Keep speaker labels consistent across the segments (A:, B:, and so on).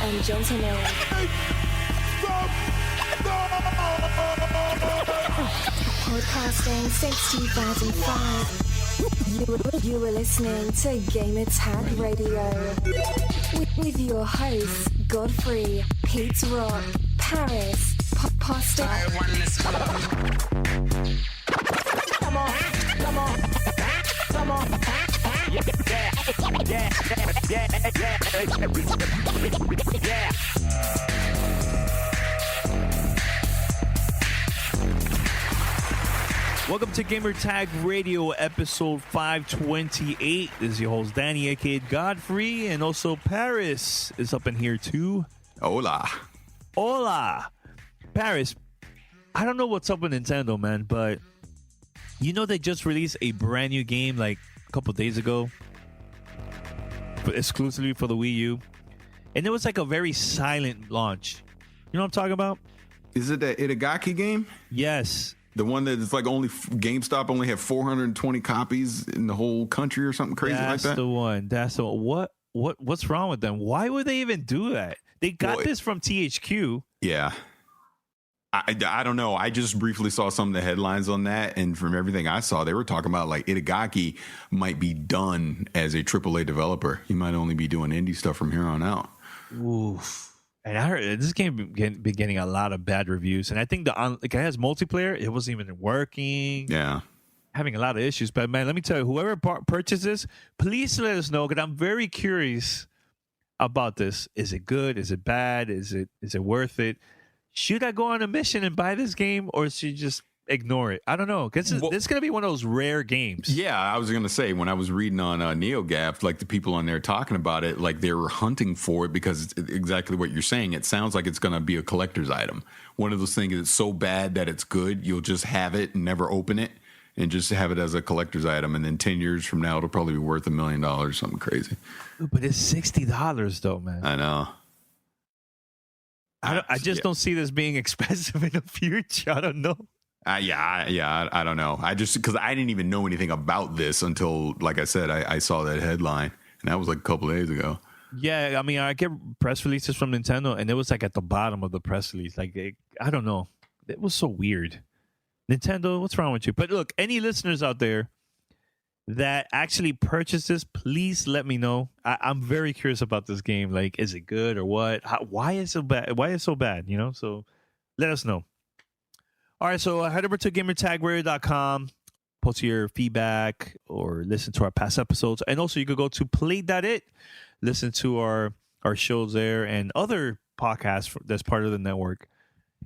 A: and gentlemen. Podcasting since 2005. You were listening to Gamer Tag Radio with your hosts Godfrey, Pete Rock, Paris, Pasta. Come on. Yeah.
B: Welcome to Gamer Tag Radio, episode 528. This is your host, Danny, aka Godfrey, and also Paris is up in here too.
C: Hola.
B: Paris, I don't know what's up with Nintendo, man, but you know they just released a brand new game like a couple days ago, but exclusively for the Wii U, and it was like a very silent launch. You know what I'm talking about?
C: Is it the Itagaki game?
B: Yes.
C: The one that is like only GameStop only had 420 copies in the whole country or something crazy like that?
B: That's the one. What's wrong with them? Why would they even do that? They got this from THQ.
C: Yeah. I don't know. I just briefly saw some of the headlines on that, and from everything I saw, they were talking about like Itagaki might be done as a AAA developer. He might only be doing indie stuff from here on out.
B: Oof. And I heard this game been getting a lot of bad reviews, and I think it has multiplayer. It wasn't even working.
C: Yeah,
B: having a lot of issues. But man, let me tell you, whoever purchases, please let us know because I'm very curious about this. Is it good? Is it bad? Is it worth it? Should I go on a mission and buy this game, or should you just ignore it? I don't know. This is going to be one of those rare games.
C: Yeah, I was going to say, when I was reading on NeoGAF, like the people on there talking about it, like they were hunting for it because it's exactly what you're saying. It sounds like it's going to be a collector's item. One of those things that's so bad that it's good, you'll just have it and never open it and just have it as a collector's item. And then 10 years from now, it'll probably be worth $1 million, something crazy.
B: But it's $60 though, man.
C: I know.
B: I just don't see this being expensive in the future. I don't know.
C: I don't know. Because I didn't even know anything about this until, like I said, I saw that headline, and that was like a couple of days ago.
B: Yeah, I mean, I get press releases from Nintendo, and it was like at the bottom of the press release. Like, I don't know. It was so weird. Nintendo, what's wrong with you? But look, any listeners out there that actually purchased this, please let me know. I'm very curious about this game. Like, is it good or what? Why is it so bad? Why is it so bad? You know, so let us know. All right, so head over to gamertagradio.com, post your feedback or listen to our past episodes. And also you could go to play.it, listen to our shows there and other podcasts that's part of the network.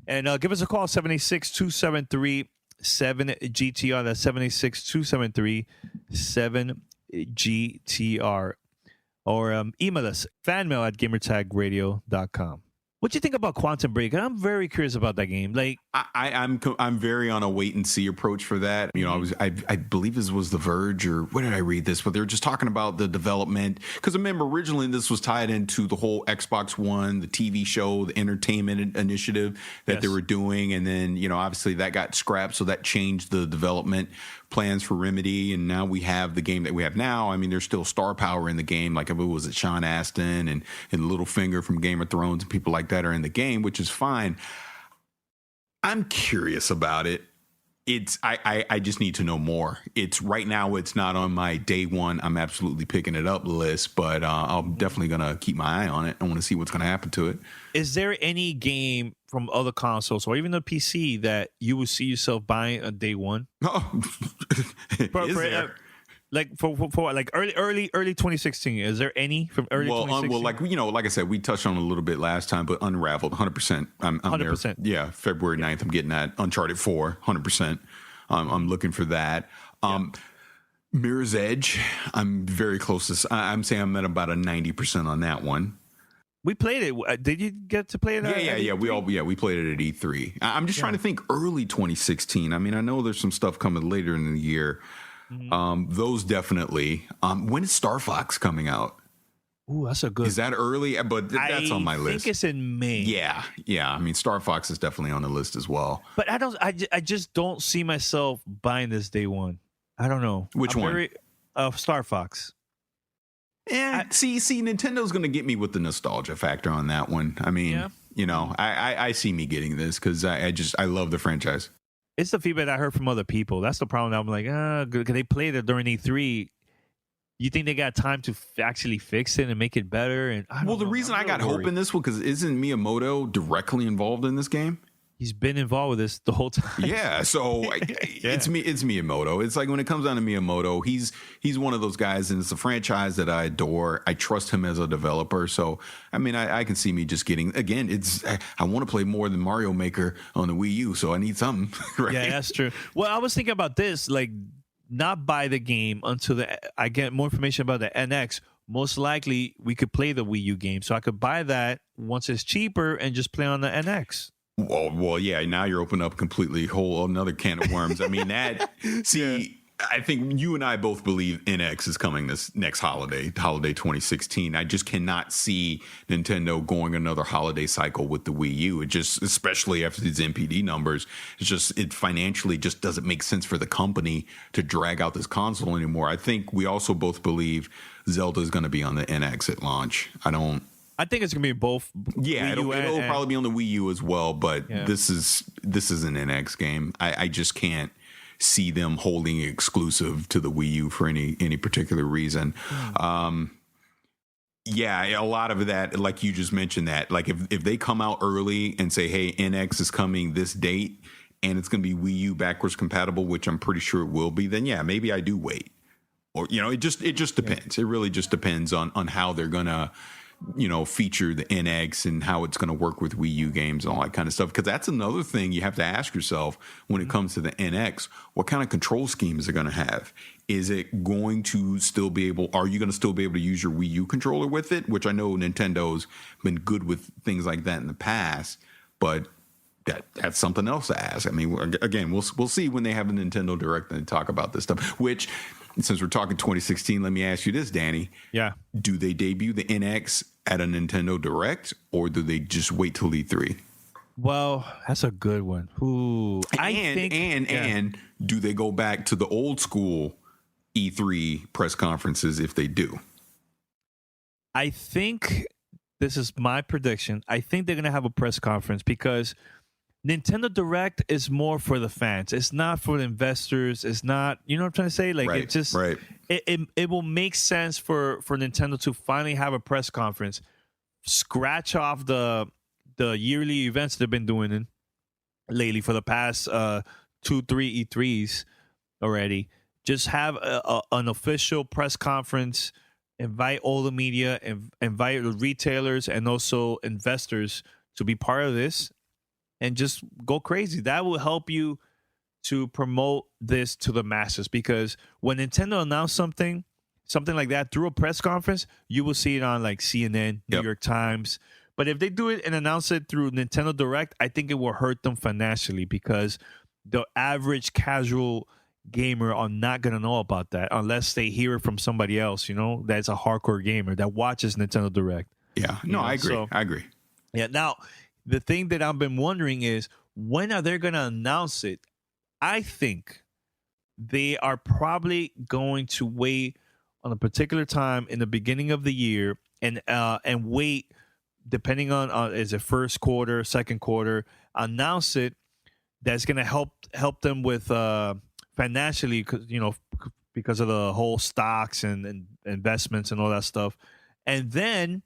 B: And give us a call, 786-273-7GTR. That's 786-273-7GTR. Or email us, fanmail@gamertagradio.com. What do you think about Quantum Break? I'm very curious about that game. Like,
C: I'm very on a wait and see approach for that. You know, I believe this was The Verge, or where did I read this? But they were just talking about the development, because remember originally this was tied into the whole Xbox One, the TV show, the entertainment initiative that they were doing, and then obviously that got scrapped, so that changed the development plans for Remedy, and now we have the game that we have now. I mean, there's still star power in the game, like if it was Sean Astin and Littlefinger from Game of Thrones and people like that are in the game, which is fine. I'm curious about it. I just need to know more. Right now it's not on my day one I'm absolutely picking it up list, but I'm definitely gonna keep my eye on it. I want to see what's gonna happen to it.
B: Is there any game from other consoles or even the PC that you would see yourself buying on day one?
C: Oh,
B: for like early 2016? Is there any from early 2016?
C: Like I said, we touched on it a little bit last time, but Unraveled, 100%. I'm 100%. There. Yeah, February 9th. I'm getting that. Uncharted 4, 100%. I'm looking for that. Mirror's Edge, I'm very close to. I'm saying I'm at about a 90% on that one.
B: We played it. Did you get to play it?
C: Yeah. We played it at E3. I'm just trying to think early 2016. I mean, I know there's some stuff coming later in the year. Mm-hmm. Those definitely. When is Star Fox coming out?
B: Ooh, that's a good.
C: Is that early? But that's on my list.
B: I think it's in May.
C: Yeah. I mean, Star Fox is definitely on the list as well.
B: But I just don't see myself buying this day one. I don't know.
C: Which one?
B: Star Fox.
C: See, Nintendo's going to get me with the nostalgia factor on that one. I mean, I see me getting this because I love the franchise.
B: It's the feedback I heard from other people. That's the problem. I'm like, because they played it during E3. You think they got time to actually fix it and make it better? And
C: the reason I got hope in this one because isn't Miyamoto directly involved in this game?
B: He's been involved with this the whole time.
C: Yeah, so it's Miyamoto. It's like when it comes down to Miyamoto, he's one of those guys, and it's a franchise that I adore. I trust him as a developer. So I mean, I can see me just getting I want to play more than Mario Maker on the Wii U, so I need something. Right?
B: Yeah, that's true. Well, I was thinking about this, like not buy the game until I get more information about the NX. Most likely, we could play the Wii U game, so I could buy that once it's cheaper and just play on the NX.
C: Well, yeah. Now you're opening up completely whole another can of worms. I mean, I think you and I both believe NX is coming this next holiday 2016. I just cannot see Nintendo going another holiday cycle with the Wii U. It just, especially after these NPD numbers, it financially just doesn't make sense for the company to drag out this console anymore. I think we also both believe Zelda is going to be on the NX at launch.
B: I think it's gonna be both.
C: Yeah, it'll probably be on the Wii U as well. But this is an NX game. I just can't see them holding it exclusive to the Wii U for any particular reason. Yeah, a lot of that, like you just mentioned, that like if they come out early and say, hey, NX is coming this date and it's gonna be Wii U backwards compatible, which I'm pretty sure it will be, then yeah, maybe I do wait. Or it just depends. It really just depends on how they're gonna feature the NX and how it's going to work with Wii U games and all that kind of stuff. Because that's another thing you have to ask yourself when it comes to the NX. What kind of control schemes are going to have? Is it going to still be able, are you going to still be able to use your Wii U controller with it? Which I know Nintendo's been good with things like that in the past, but that's something else to ask. I mean, again, we'll see when they have a Nintendo Direct and talk about this stuff, which, since we're talking 2016, let me ask you this, Danny.
B: Yeah.
C: Do they debut the NX at a Nintendo Direct, or do they just wait till E3?
B: Well, that's a good one. Ooh,
C: and do they go back to the old school E3 press conferences if they do?
B: I think this is my prediction. I think they're going to have a press conference because Nintendo Direct is more for the fans. It's not for the investors. It's not, you know what I'm trying to say? Like, it just, it will make sense for Nintendo to finally have a press conference, scratch off the yearly events they've been doing lately for the past 2-3 E3s already. Just have an official press conference, invite all the media, invite the retailers and also investors to be part of this. And just go crazy. That will help you to promote this to the masses, because when Nintendo announced something like that through a press conference, you will see it on like CNN, New York Times. But if they do it and announce it through Nintendo Direct, I think it will hurt them financially, because the average casual gamer are not going to know about that unless they hear it from somebody else, that's a hardcore gamer that watches Nintendo Direct.
C: Yeah, no, I agree. I agree.
B: Yeah, now, the thing that I've been wondering is, when are they going to announce it? I think they are probably going to wait on a particular time in the beginning of the year and wait, depending on is it first quarter, second quarter, announce it. That's going to help them with financially, because of the whole stocks and investments and all that stuff, and then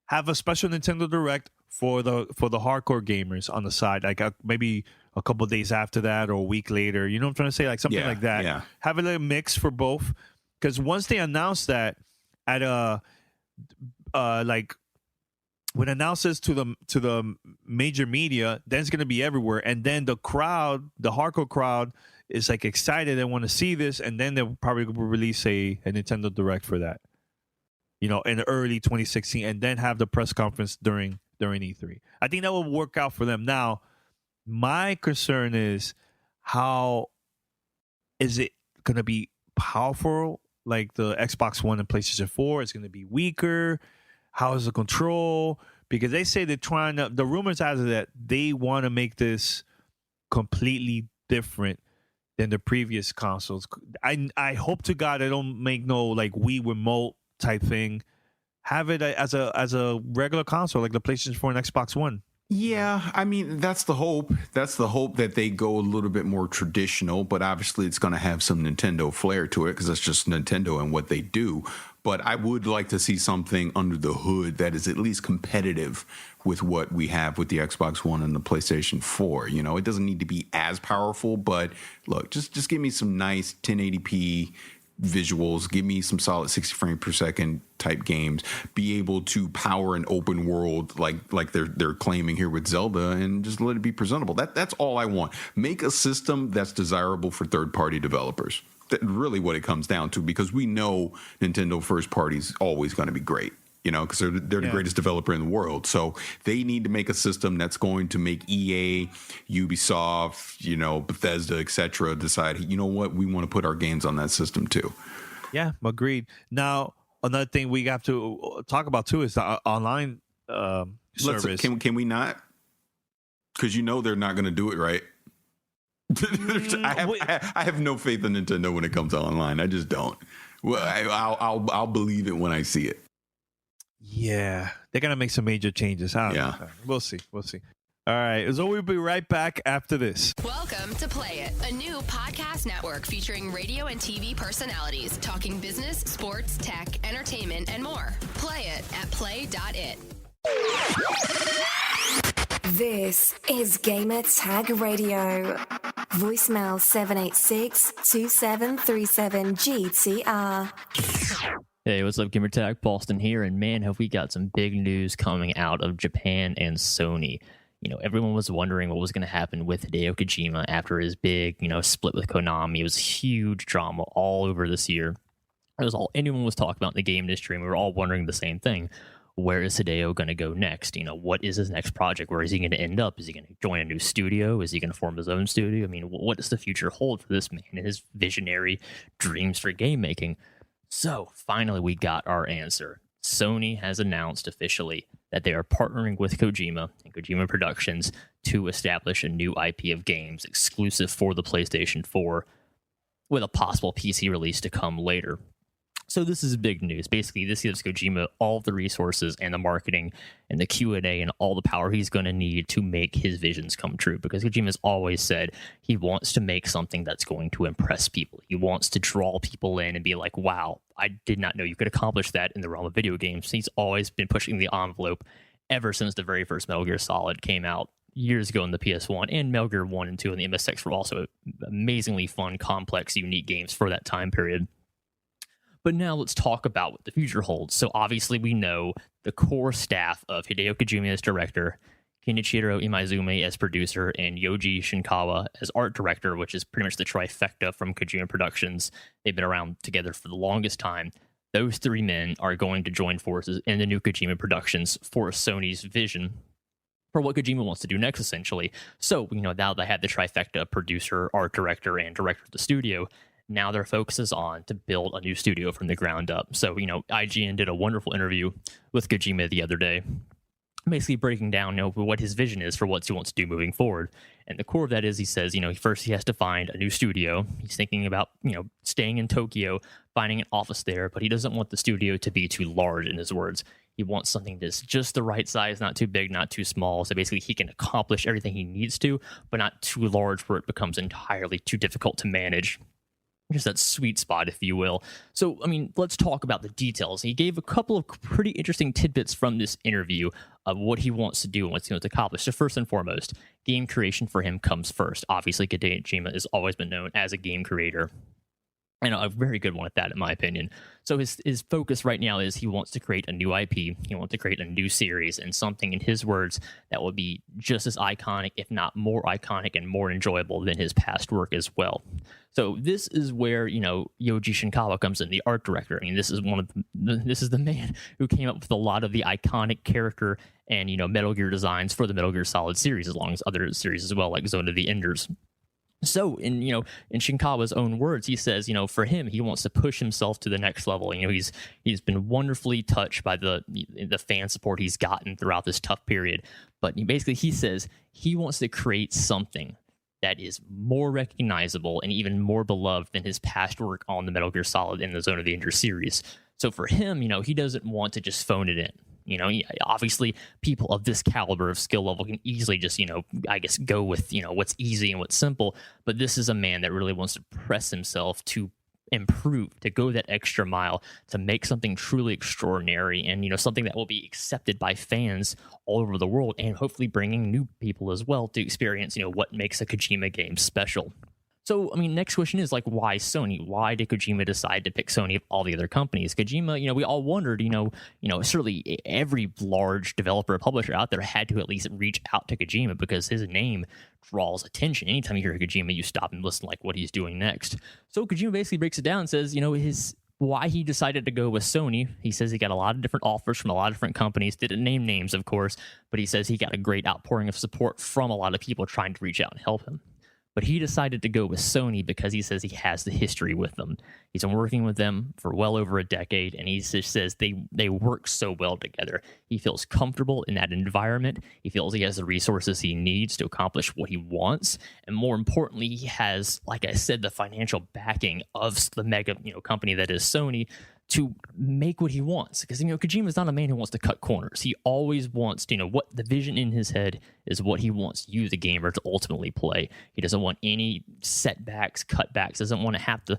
B: have a special Nintendo Direct for the hardcore gamers on the side, like maybe a couple of days after that or a week later. You know what I'm trying to say? Like something like that.
C: Yeah.
B: Have a little mix for both, because once they announce that at like when announces to the major media, then it's gonna be everywhere, and then the hardcore crowd is like excited and want to see this, and then they'll probably release a Nintendo Direct for that, in early 2016, and then have the press conference during E3. I think that will work out for them. Now, my concern is, how is it going to be powerful like the Xbox One and PlayStation 4? It's going to be weaker. How is the control? Because they say the rumors are that they want to make this completely different than the previous consoles. I hope to God they don't make no like Wii remote type thing. Have it as a regular console like the PlayStation 4 and Xbox One.
C: Yeah, I mean, that's the hope. That's the hope that they go a little bit more traditional, but obviously it's going to have some Nintendo flair to it because that's just Nintendo and what they do. But I would like to see something under the hood that is at least competitive with what we have with the Xbox One and the PlayStation 4. You know, it doesn't need to be as powerful, but look, just give me some nice 1080p visuals, give me some solid 60 frames per second type games, be able to power an open world like they're claiming here with Zelda, and just let it be presentable. That's all I want. Make a system that's desirable for third-party developers. That's really what it comes down to, because we know Nintendo first party is always going to be great. You know, because they're the greatest developer in the world. So they need to make a system that's going to make EA, Ubisoft, you know, Bethesda, etc. decide, you know what, we want to put our games on that system too.
B: Yeah, agreed. Now, another thing we have to talk about too is the online service.
C: Can we not? Because you know they're not going to do it right. I have no faith in Nintendo when it comes to online. I just don't. Well, I'll believe it when I see it.
B: Yeah, they're going to make some major changes. Yeah. We'll see. All right. So we'll be right back after this.
D: Welcome to Play It, a new podcast network featuring radio and TV personalities talking business, sports, tech, entertainment, and more. Play it at play.it.
A: This is Gamer Tag Radio. Voicemail 786-2737-GTR.
E: Hey, what's up, Gamer Tag? Boston here, and man, have we got some big news coming out of Japan and Sony. You know, everyone was wondering what was going to happen with Hideo Kojima after his big, split with Konami. It was huge drama all over this year. It was all anyone was talking about in the game industry, and we were all wondering the same thing. Where is Hideo going to go next? What is his next project? Where is he going to end up? Is he going to join a new studio? Is he going to form his own studio? I mean, what does the future hold for this man and his visionary dreams for game making? So finally, we got our answer. Sony has announced officially that they are partnering with Kojima and Kojima Productions to establish a new IP of games exclusive for the PlayStation 4 with a possible PC release to come later. So this is big news. Basically, this gives Kojima all the resources and the marketing and the Q&A and all the power he's going to need to make his visions come true. Because Kojima's always said he wants to make something that's going to impress people. He wants to draw people in and be like, wow, I did not know you could accomplish that in the realm of video games. He's always been pushing the envelope ever since the very first Metal Gear Solid came out years ago in the PS1, and Metal Gear 1 and 2 and the MSX were also amazingly fun, complex, unique games for that time period. But now let's talk about what the future holds. So obviously we know the core staff of Hideo Kojima as director, Kenichiro Imaizumi as producer, and Yoji Shinkawa as art director, which is pretty much the trifecta from Kojima Productions. They've been around together for the longest time. Those three men are going to join forces in the new Kojima Productions for Sony's vision for what Kojima wants to do next, essentially. So, now they have the trifecta, producer, art director, and director of the studio. Now their focus is on to build a new studio from the ground up. So, IGN did a wonderful interview with Kojima the other day, basically breaking down, what his vision is for what he wants to do moving forward. And the core of that is, he says, first he has to find a new studio. He's thinking about, staying in Tokyo, finding an office there, but he doesn't want the studio to be too large, in his words. He wants something that's just the right size, not too big, not too small. So basically he can accomplish everything he needs to, but not too large where it becomes entirely too difficult to manage. Just that sweet spot, if you will. So, let's talk about the details. He gave a couple of pretty interesting tidbits from this interview of what he wants to do and what he wants to accomplish. So first and foremost, game creation for him comes first. Obviously, Hideo Kojima has always been known as a game creator, and a very good one at that, in my opinion. So his focus right now is he wants to create a new IP. He wants to create a new series and something, in his words, that will be just as iconic, if not more iconic and more enjoyable than his past work as well. So this is where, Yoji Shinkawa comes in, the art director. This is this is the man who came up with a lot of the iconic character and, Metal Gear designs for the Metal Gear Solid series, as long as other series as well, like Zone of the Enders. So, in Shinkawa's own words, he says, for him, he wants to push himself to the next level. He's been wonderfully touched by the fan support he's gotten throughout this tough period. But he says he wants to create something that is more recognizable and even more beloved than his past work on the Metal Gear Solid and the Zone of the Enders series. So for him, he doesn't want to just phone it in. Obviously people of this caliber of skill level can easily just, I guess go with, what's easy and what's simple. But this is a man that really wants to press himself to improve, to go that extra mile, to make something truly extraordinary and, something that will be accepted by fans all over the world, and hopefully bringing new people as well to experience, what makes a Kojima game special. So, next question is why Sony? Why did Kojima decide to pick Sony of all the other companies? Kojima, we all wondered, certainly every large developer or publisher out there had to at least reach out to Kojima because his name draws attention. Anytime you hear Kojima, you stop and listen what he's doing next. So Kojima basically breaks it down and says, why he decided to go with Sony. He says he got a lot of different offers from a lot of different companies. Didn't name names, of course, but he says he got a great outpouring of support from a lot of people trying to reach out and help him. But he decided to go with Sony because he says he has the history with them. He's been working with them for well over a decade, and he just says they work so well together. He feels comfortable in that environment. He feels he has the resources he needs to accomplish what he wants. And more importantly, he has, like I said, the financial backing of the mega company that is Sony to make what he wants. Because, Kojima is not a man who wants to cut corners. He always wants to, what the vision in his head is what he wants you, the gamer, to ultimately play. He doesn't want any setbacks, cutbacks, doesn't want to have to,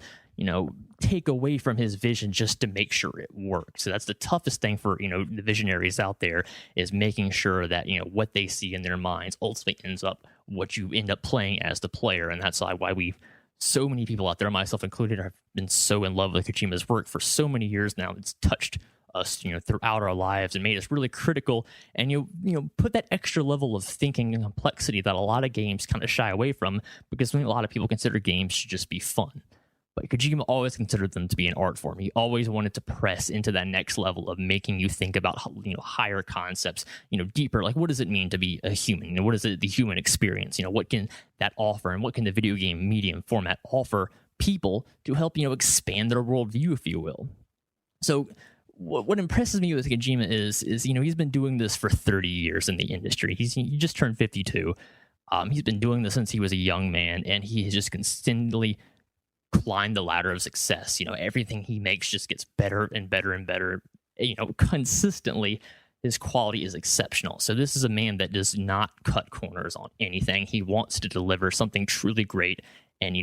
E: take away from his vision just to make sure it works. So that's the toughest thing for, the visionaries out there, is making sure that, what they see in their minds ultimately ends up what you end up playing as the player. And that's why so many people out there, myself included, have been so in love with Kojima's work for so many years now. It's touched us, throughout our lives and made us really critical, and put that extra level of thinking and complexity that a lot of games kind of shy away from, because a lot of people consider games to just be fun. But Kojima always considered them to be an art form. He always wanted to press into that next level of making you think about, higher concepts, deeper. What does it mean to be a human? What is the human experience? What can that offer, and what can the video game medium format offer people to help, expand their worldview, if you will? So what impresses me with Kojima is he's been doing this for 30 years in the industry. He just turned 52. He's been doing this since he was a young man, and he has just consistently climbed the ladder of success. Everything he makes just gets better and better and better. Consistently, his quality is exceptional. So this is a man that does not cut corners on anything. He wants to deliver something truly great and,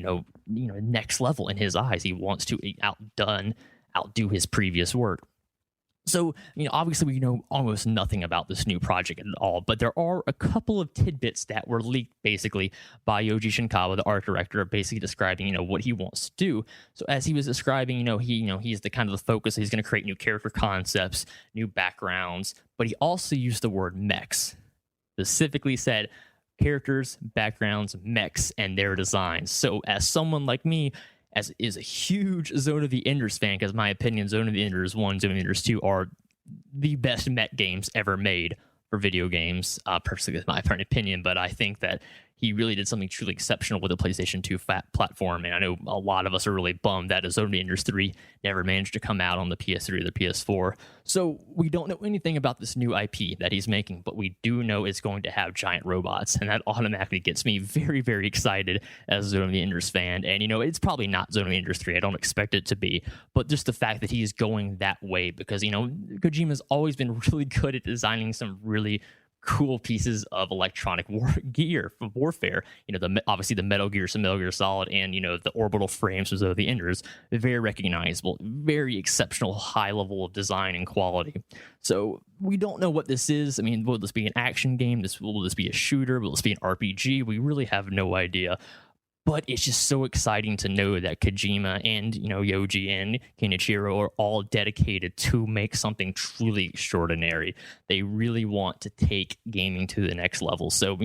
E: next level in his eyes. He wants to outdo his previous work. So, obviously we know almost nothing about this new project at all, but there are a couple of tidbits that were leaked basically by Yoji Shinkawa, the art director, basically describing, what he wants to do. So as he was describing, he's the kind of the focus. He's going to create new character concepts, new backgrounds, but he also used the word mechs. Specifically said characters, backgrounds, mechs, and their designs. So as someone like me, as is a huge Zone of the Enders fan, because my opinion, Zone of the Enders 1, Zone of the Enders 2 are the best mech games ever made for video games. Personally, that's my apparent opinion, but I think that he really did something truly exceptional with the PlayStation 2 platform, and I know a lot of us are really bummed that Zone of the Enders 3 never managed to come out on the PS3 or the PS4. So we don't know anything about this new IP that he's making, but we do know it's going to have giant robots, and that automatically gets me very, very excited as a Zone of the Enders fan. And, it's probably not Zone of the Enders 3. I don't expect it to be, but just the fact that he's going that way, because, Kojima's always been really good at designing some really cool pieces of electronic gear for warfare. Obviously the Metal Gear Solid and the orbital frames of the Enders, very recognizable, very exceptional high level of design and quality. So we don't know what this is. Will this be an action game? Will this be a shooter? Will this be an RPG? We really have no idea. But it's just so exciting to know that Kojima and, Yoji and Kenichiro are all dedicated to make something truly extraordinary. They really want to take gaming to the next level. So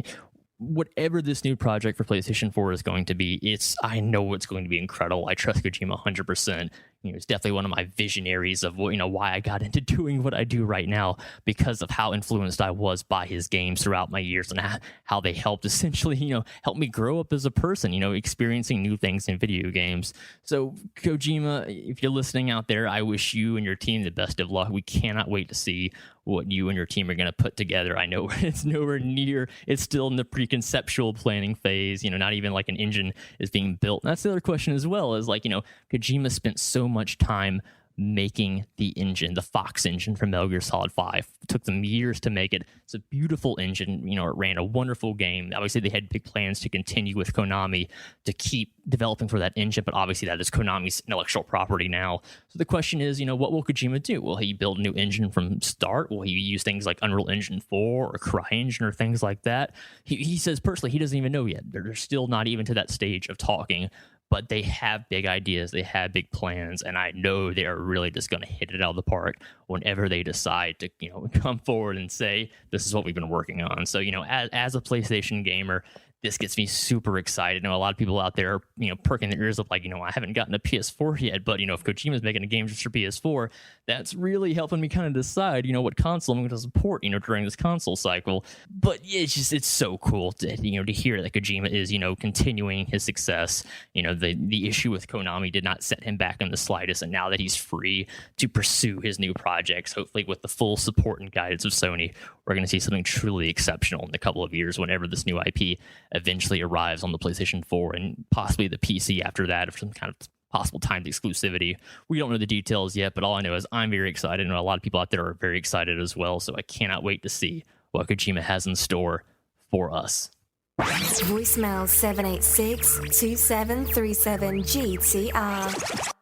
E: whatever this new project for PlayStation 4 is going to be, I know it's going to be incredible. I trust Kojima 100%. It's definitely one of my visionaries of why I got into doing what I do right now, because of how influenced I was by his games throughout my years and how they helped essentially, help me grow up as a person, experiencing new things in video games. So Kojima, if you're listening out there, I wish you and your team the best of luck. We cannot wait to see what you and your team are going to put together. I know it's nowhere near, it's still in the preconceptual planning phase, not even like an engine is being built. And that's the other question as well, is Kojima spent so much time making the engine, the Fox engine from Metal Gear Solid 5. It took them years to make it. It's a beautiful engine. It ran a wonderful game. Obviously, they had big plans to continue with Konami to keep developing for that engine, but obviously that is Konami's intellectual property now. So the question is, what will Kojima do? Will he build a new engine from start? Will he use things like Unreal Engine 4 or CryEngine or things like that? He says personally he doesn't even know yet. They're still not even to that stage of talking. But they have big ideas, they have big plans, and I know they are really just going to hit it out of the park whenever they decide to, come forward and say, this is what we've been working on. So, as a PlayStation gamer, this gets me super excited. I know a lot of people out there are, perking their ears up like, I haven't gotten a PS4 yet, but, if Kojima's making a game just for PS4, that's really helping me kind of decide, what console I'm going to support, during this console cycle. But it's so cool to hear that Kojima is, continuing his success. The issue with Konami did not set him back in the slightest, and now that he's free to pursue his new projects, hopefully with the full support and guidance of Sony, we're going to see something truly exceptional in a couple of years whenever this new IP eventually arrives on the PlayStation 4 and possibly the PC after that, or some kind of possible timed exclusivity. We don't know the details yet, but all I know is I'm very excited, and a lot of people out there are very excited as well, so I cannot wait to see what Kojima has in store for us.
A: Voicemail 786-2737-GTR.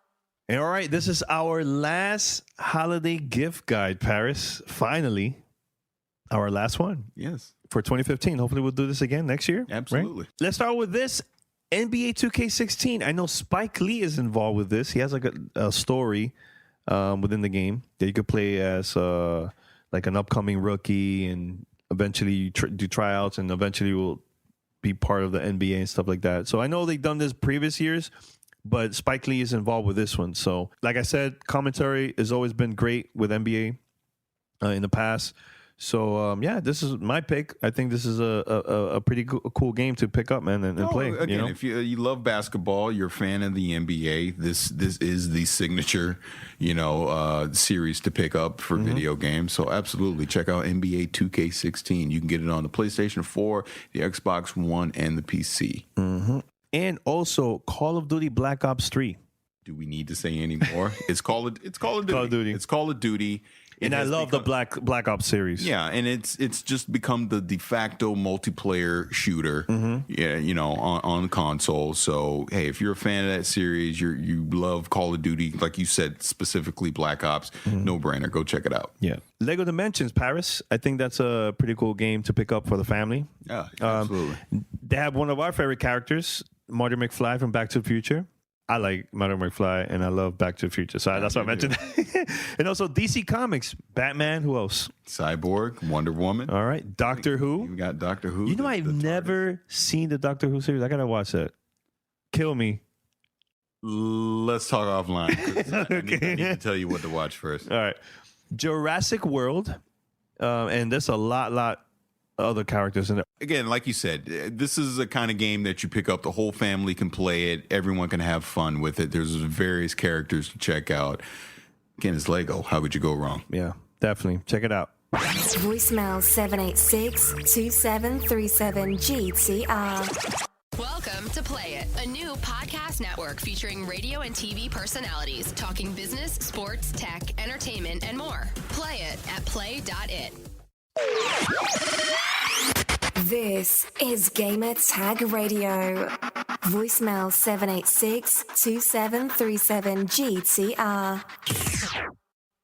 B: And all right, this is our last holiday gift guide, Paris. Finally, our last one.
C: Yes.
B: For 2015. Hopefully we'll do this again next year.
C: Absolutely.
B: Right? Let's start with this. NBA 2K16. I know Spike Lee is involved with this. He has like a story within the game that you could play as like an upcoming rookie, and eventually you do tryouts, and eventually you will be part of the NBA and stuff like that. So I know they've done this previous years, but Spike Lee is involved with this one. So like I said, commentary has always been great with NBA in the past. So, this is my pick. I think this is a pretty cool game to pick up, man, and play.
C: Again, if you love basketball, you're a fan of the NBA, this is the signature, series to pick up for video games. So absolutely, check out NBA 2K16. You can get it on the PlayStation 4, the Xbox One, and the PC.
B: Mm-hmm. And also Call of Duty Black Ops 3.
C: Do we need to say any more? It's Call of Duty.
B: Call of Duty.
C: It's Call of Duty.
B: And I love the Black Ops series.
C: Yeah, and it's just become the de facto multiplayer shooter. On console. So hey, if you're a fan of that series, you love Call of Duty, like you said, specifically Black Ops, no brainer. Go check it out.
B: Yeah, Lego Dimensions Paris. I think that's a pretty cool game to pick up for the family.
C: Yeah, absolutely.
B: They have one of our favorite characters, Marty McFly from Back to the Future. I like Marty McFly, and I love Back to the Future. So that's why I mentioned that. And also DC Comics, Batman. Who else?
C: Cyborg, Wonder Woman.
B: All right. Doctor Who.
C: You got Doctor Who.
B: I've never seen the Doctor Who series. I got to watch that. Kill me.
C: Let's talk offline.
B: Okay.
C: I need to tell you what to watch first.
B: All right. Jurassic World. And there's a lot other characters in there.
C: Again, like you said, this is a kind of game that you pick up. The whole family can play it. Everyone can have fun with it. There's various characters to check out. Again, it's Lego. How could you go wrong?
B: Yeah, definitely. Check it out.
A: Voicemail 786-2737-GTR.
D: Welcome to Play It, a new podcast network featuring radio and TV personalities talking business, sports, tech, entertainment, and more. Play it at play.it.
A: This is Gamer Tag Radio. Voicemail 786-2737-GTR.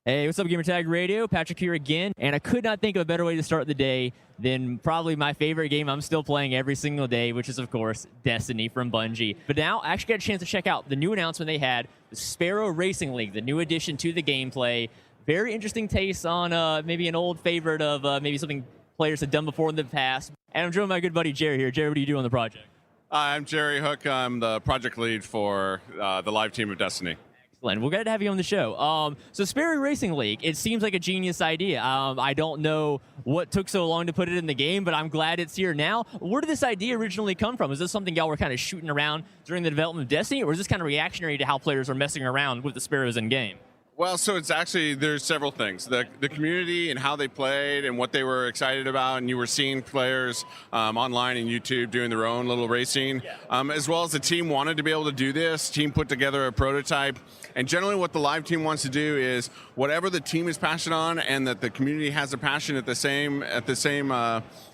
E: Hey, what's up, Gamer Tag Radio? Patrick here again, and I could not think of a better way to start the day than probably my favorite game I'm still playing every single day, which is, of course, Destiny from Bungie. But now I actually got a chance to check out the new announcement they had, the Sparrow Racing League, the new addition to the gameplay. Very interesting taste on maybe an old favorite of maybe something players had done before in the past. And I'm joined by my good buddy Jerry here. Jerry, what do you do on the project?
F: I'm Jerry Hook. I'm the project lead for the live team of Destiny.
E: Excellent. We're glad to have you on the show. So Sparrow Racing League, it seems like a genius idea. I don't know what took so long to put it in the game, but I'm glad it's here now. Where did this idea originally come from? Is this something y'all were kind of shooting around during the development of Destiny, or is this kind of reactionary to how players are messing around with the Sparrows in game?
F: Well, so it's actually, there's several things. The community and how they played and what they were excited about, and you were seeing players online and YouTube doing their own little racing, as well as the team wanted to be able to do this. Team put together a prototype, and generally what the live team wants to do is whatever the team is passionate on and that the community has a passion at the same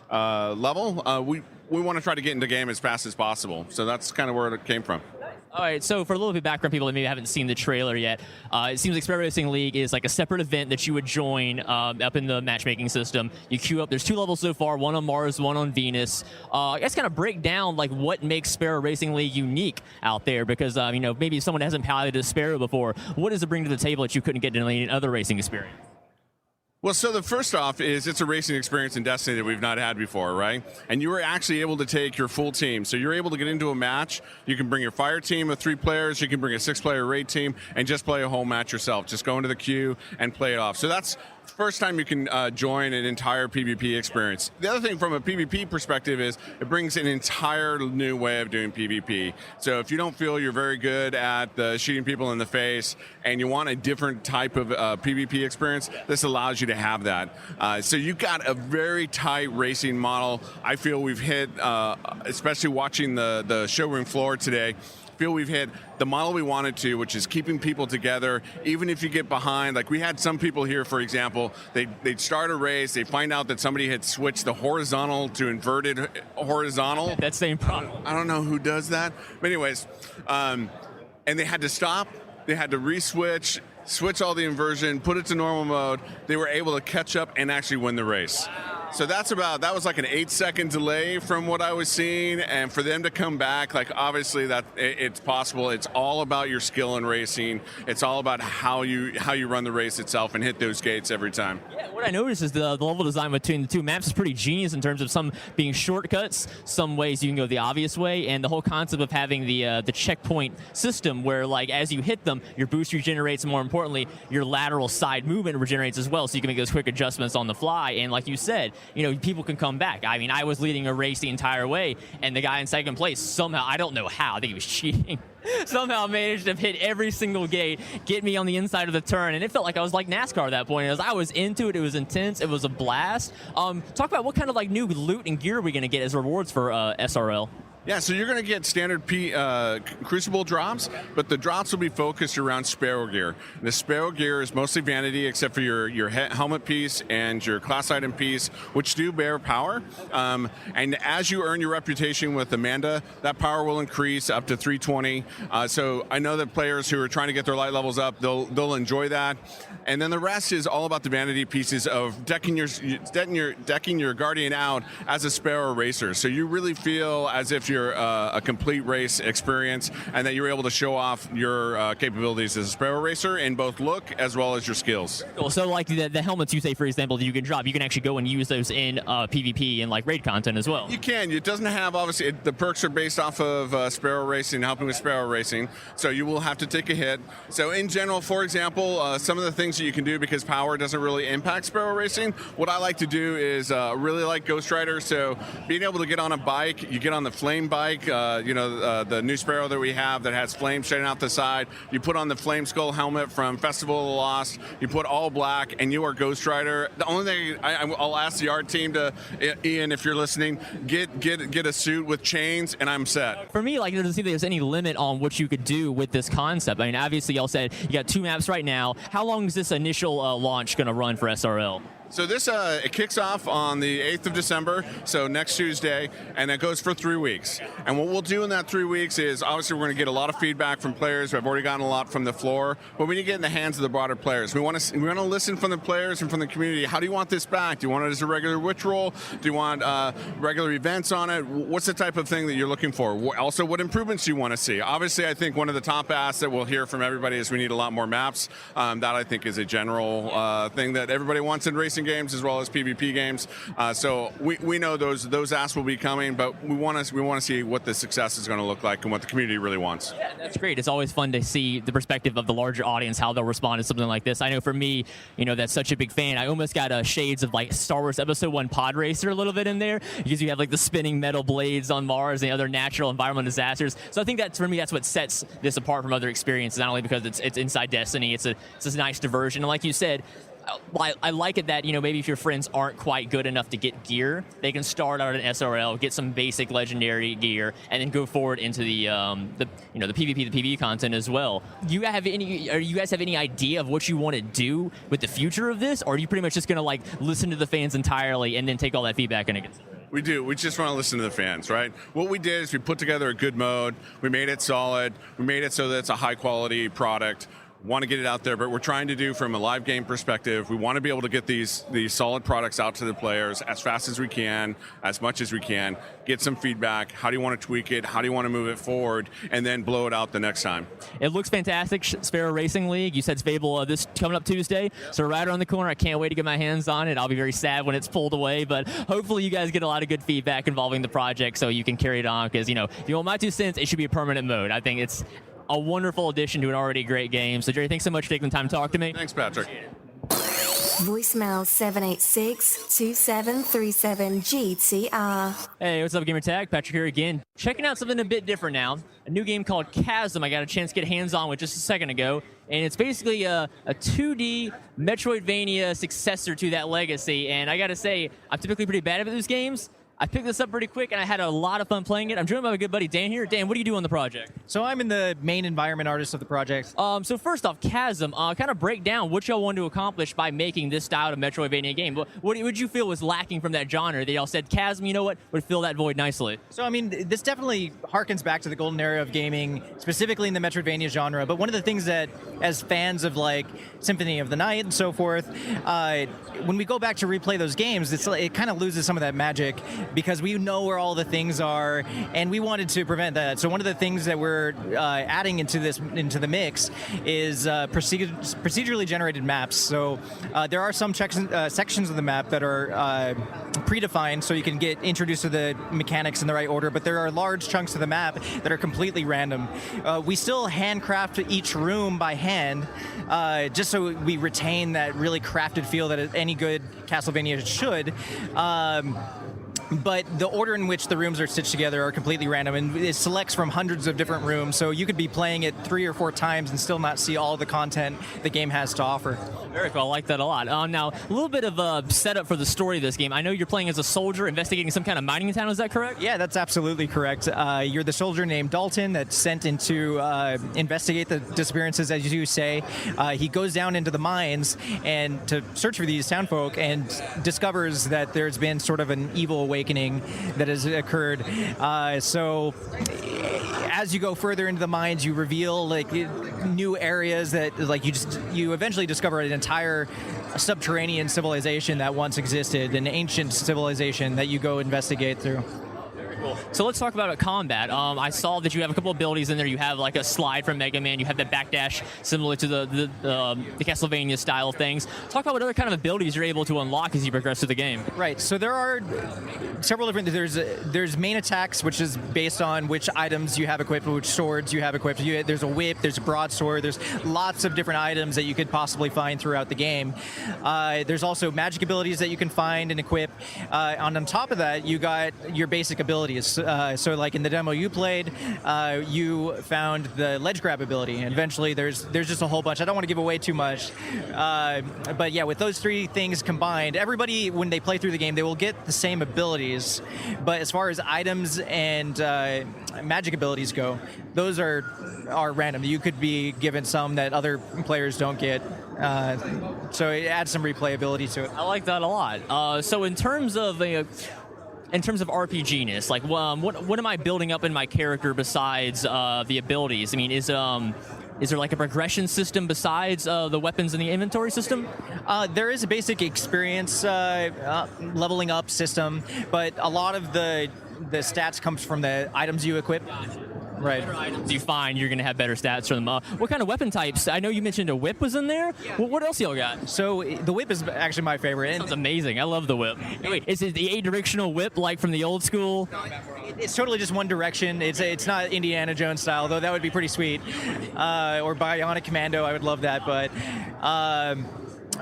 F: level, we want to try to get into game as fast as possible. So that's kind of where it came from.
E: All right, so for a little bit of background, people that maybe haven't seen the trailer yet, it seems like Sparrow Racing League is like a separate event that you would join up in the matchmaking system. You queue up. There's 2 levels so far, one on Mars, one on Venus. I guess kind of break down like what makes Sparrow Racing League unique out there, because maybe someone hasn't piloted a Sparrow before. What does it bring to the table that you couldn't get in any other racing experience?
F: Well, so the first off is it's a racing experience in Destiny that we've not had before, right? And you were actually able to take your full team. So you're able to get into a match. You can bring your fire team of 3 players. You can bring a 6-player raid team and just play a whole match yourself. Just go into the queue and play it off. So that's first time you can join an entire PvP experience. The other thing from a PvP perspective is it brings an entire new way of doing PvP. So if you don't feel you're very good at shooting people in the face and you want a different type of PvP experience, this allows you to have that. So you've got a very tight racing model. I feel we've hit, especially watching the showroom floor today, feel we've hit the model we wanted to, which is keeping people together. Even if you get behind, like we had some people here, for example, they'd start a race, they find out that somebody had switched the horizontal to inverted horizontal.
E: That same problem.
F: I don't know who does that. But anyways, and they had to stop, they had to re-switch, switch all the inversion, put it to normal mode. They were able to catch up and actually win the race. So that was like an 8-second delay from what I was seeing, and for them to come back, like obviously that it's possible. It's all about your skill in racing. It's all about how you run the race itself and hit those gates every time.
E: Yeah, what I noticed is the level design between the 2 maps is pretty genius in terms of some being shortcuts, some ways you can go the obvious way, and the whole concept of having the checkpoint system where, like, as you hit them, your boost regenerates, and more importantly, your lateral side movement regenerates as well, so you can make those quick adjustments on the fly. And like you said, people can come back. I mean, I was leading a race the entire way, and the guy in second place somehow, I don't know how, I think he was cheating, somehow managed to hit every single gate, get me on the inside of the turn, and it felt like I was like NASCAR at that point. I was into it. It was intense. It was a blast. Talk about what kind of like new loot and gear are we going to get as rewards for SRL?
F: Yeah, so you're going to get standard Crucible drops, but the drops will be focused around Sparrow gear. And the Sparrow gear is mostly vanity, except for your helmet piece and your class item piece, which do bear power. And as you earn your reputation with Amanda, that power will increase up to 320. So I know that players who are trying to get their light levels up, they'll enjoy that. And then the rest is all about the vanity pieces of decking your Guardian out as a Sparrow racer. So you really feel as if you're a complete race experience, and that you're able to show off your capabilities as a Sparrow racer in both look as well as your skills.
E: Cool. So like the helmets you say, for example, that you can drop, you can actually go and use those in PvP and like raid content as well.
F: You can. It doesn't have, obviously, the perks are based off of Sparrow racing, helping with Sparrow racing, so you will have to take a hit. So in general, for example, some of the things that you can do, because power doesn't really impact Sparrow racing, what I like to do is really like Ghost Rider, so being able to get on a bike, you get on the flame bike, the new Sparrow that we have that has flames shooting out the side. You put on the Flame Skull helmet from Festival of the Lost. You put all black, and you are Ghost Rider. The only thing I'll ask the art team to, Ian, if you're listening, get a suit with chains, and I'm set.
E: For me, like, it doesn't seem there's any limit on what you could do with this concept. I mean, obviously, y'all said you got 2 maps right now. How long is this initial launch going to run for SRL?
F: So this it kicks off on the 8th of December, so next Tuesday, and it goes for 3 weeks. And what we'll do in that 3 weeks is, obviously, we're going to get a lot of feedback from players. We've already gotten a lot from the floor, but we need to get in the hands of the broader players. We want to listen from the players and from the community. How do you want this back? Do you want it as a regular witch roll? Do you want regular events on it? What's the type of thing that you're looking for? Also, what improvements do you want to see? Obviously, I think one of the top asks that we'll hear from everybody is we need a lot more maps. That, I think, is a general thing that everybody wants in racing racing games as well as PvP games. So we know those asks will be coming, but we want to see what the success is going to look like and what the community really wants.
E: Yeah, that's great. It's always fun to see the perspective of the larger audience, how they'll respond to something like this. I know for me, that's such a big fan. I almost got shades of like Star Wars Episode 1 Pod Racer a little bit in there, because you have like the spinning metal blades on Mars and other natural environmental disasters. So I think that for me, that's what sets this apart from other experiences, not only because it's inside Destiny, it's a nice diversion. And like you said, I like it that, maybe if your friends aren't quite good enough to get gear, they can start out an SRL, get some basic legendary gear, and then go forward into the PvP, the PvE content as well. You guys have any idea of what you want to do with the future of this, or are you pretty much just going to like listen to the fans entirely and then take all that feedback into consideration?
F: We do. We just want to listen to the fans, right? What we did is we put together a good mode. We made it solid. We made it so that it's a high-quality product. Want to get it out there, but we're trying to do from a live game perspective. We want to be able to get these solid products out to the players as fast as we can, as much as we can, get some feedback. How do you want to tweak it? How do you want to move it forward? And then blow it out the next time.
E: It looks fantastic. Sparrow Racing League. You said Fable this coming up Tuesday. So right around the corner. I can't wait to get my hands on it. I'll be very sad when it's pulled away, but hopefully you guys get a lot of good feedback involving the project so you can carry it on, because, if you want my 2 cents, it should be a permanent mode. I think it's a wonderful addition to an already great game. So, Jerry, thanks so much for taking the time to talk to me.
F: Thanks, Patrick.
A: Voicemail 786-2737-GTR.
E: Hey, what's up, Gamer Tag? Patrick here again. Checking out something a bit different now. A new game called Chasm I got a chance to get hands on with just a second ago. And it's basically a 2D Metroidvania successor to that legacy. And I got to say, I'm typically pretty bad at those games. I picked this up pretty quick, and I had a lot of fun playing it. I'm joined by my good buddy Dan here. Dan, what do you do on the project?
G: So I'm in the main environment artist of the project.
E: So first off, Chasm, kind of break down what y'all wanted to accomplish by making this style of Metroidvania game. What would you feel was lacking from that genre that y'all said Chasm, would fill that void nicely?
G: So, I mean, this definitely harkens back to the golden era of gaming, specifically in the Metroidvania genre. But one of the things that, as fans of, like, Symphony of the Night and so forth, when we go back to replay those games, it kind of loses some of that magic, because we know where all the things are, and we wanted to prevent that. So one of the things that we're adding into the mix is procedurally generated maps. So there are some sections of the map that are predefined, so you can get introduced to the mechanics in the right order, but there are large chunks of the map that are completely random. We still handcraft each room by hand, just so we retain that really crafted feel that any good Castlevania should. But the order in which the rooms are stitched together are completely random, and it selects from hundreds of different rooms, so you could be playing it 3 or 4 times and still not see all the content the game has to offer.
E: Very cool. I like that a lot. Now, a little bit of a setup for the story of this game. I know you're playing as a soldier investigating some kind of mining town. Is that correct?
G: Yeah, that's absolutely correct. You're the soldier named Dalton that's sent in to investigate the disappearances, as you say. He goes down into the mines and to search for these townfolk, and discovers that there's been sort of an evil awakening that has occurred. So as you go further into the mines, you reveal like new areas that like you eventually discover an entire subterranean civilization that once existed, an ancient civilization that you go investigate through.
E: Cool. So let's talk about combat. I saw that you have a couple abilities in there. You have like a slide from Mega Man. You have that backdash similar to the Castlevania style things. Talk about what other kind of abilities you're able to unlock as you progress through the game.
G: Right. So there are several different. There's main attacks, which is based on which items you have equipped, which swords you have equipped. There's a whip. There's a broadsword. There's lots of different items that you could possibly find throughout the game. There's also magic abilities that you can find and equip. On top of that, you got your basic abilities. So like in the demo you played, you found the ledge grab ability, and eventually there's just a whole bunch. I don't want to give away too much, but yeah, with those 3 things combined, everybody, when they play through the game, they will get the same abilities, but as far as items and magic abilities go, those are random. You could be given some that other players don't get. So it adds some replayability to it.
E: I like that a lot. So in terms of RPG-ness, like what am I building up in my character besides the abilities? I mean, is there like a progression system besides the weapons and the inventory system?
G: There is a basic experience leveling up system, but a lot of the stats comes from the items you equip. Right.
E: Better items you find, you're going to have better stats from them. What kind of weapon types? I know you mentioned a whip was in there. Yeah. What else y'all got?
G: So the whip is actually my favorite.
E: Sounds amazing. I love the whip. Wait, is it the 8-directional whip like from the old school?
G: It's totally just one direction. It's not Indiana Jones style, though that would be pretty sweet. Or Bionic Commando, I would love that.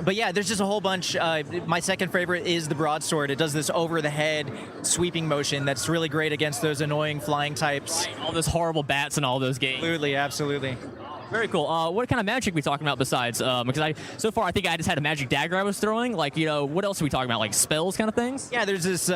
G: But yeah, there's just a whole bunch. My second favorite is the broadsword. It does this over-the-head sweeping motion that's really great against those annoying flying types.
E: All those horrible bats in all those games.
G: Absolutely.
E: Very cool. What kind of magic are we talking about besides? Because so far I think I just had a magic dagger I was throwing. Like, what else are we talking about? Like spells kind of things?
G: Yeah, there's this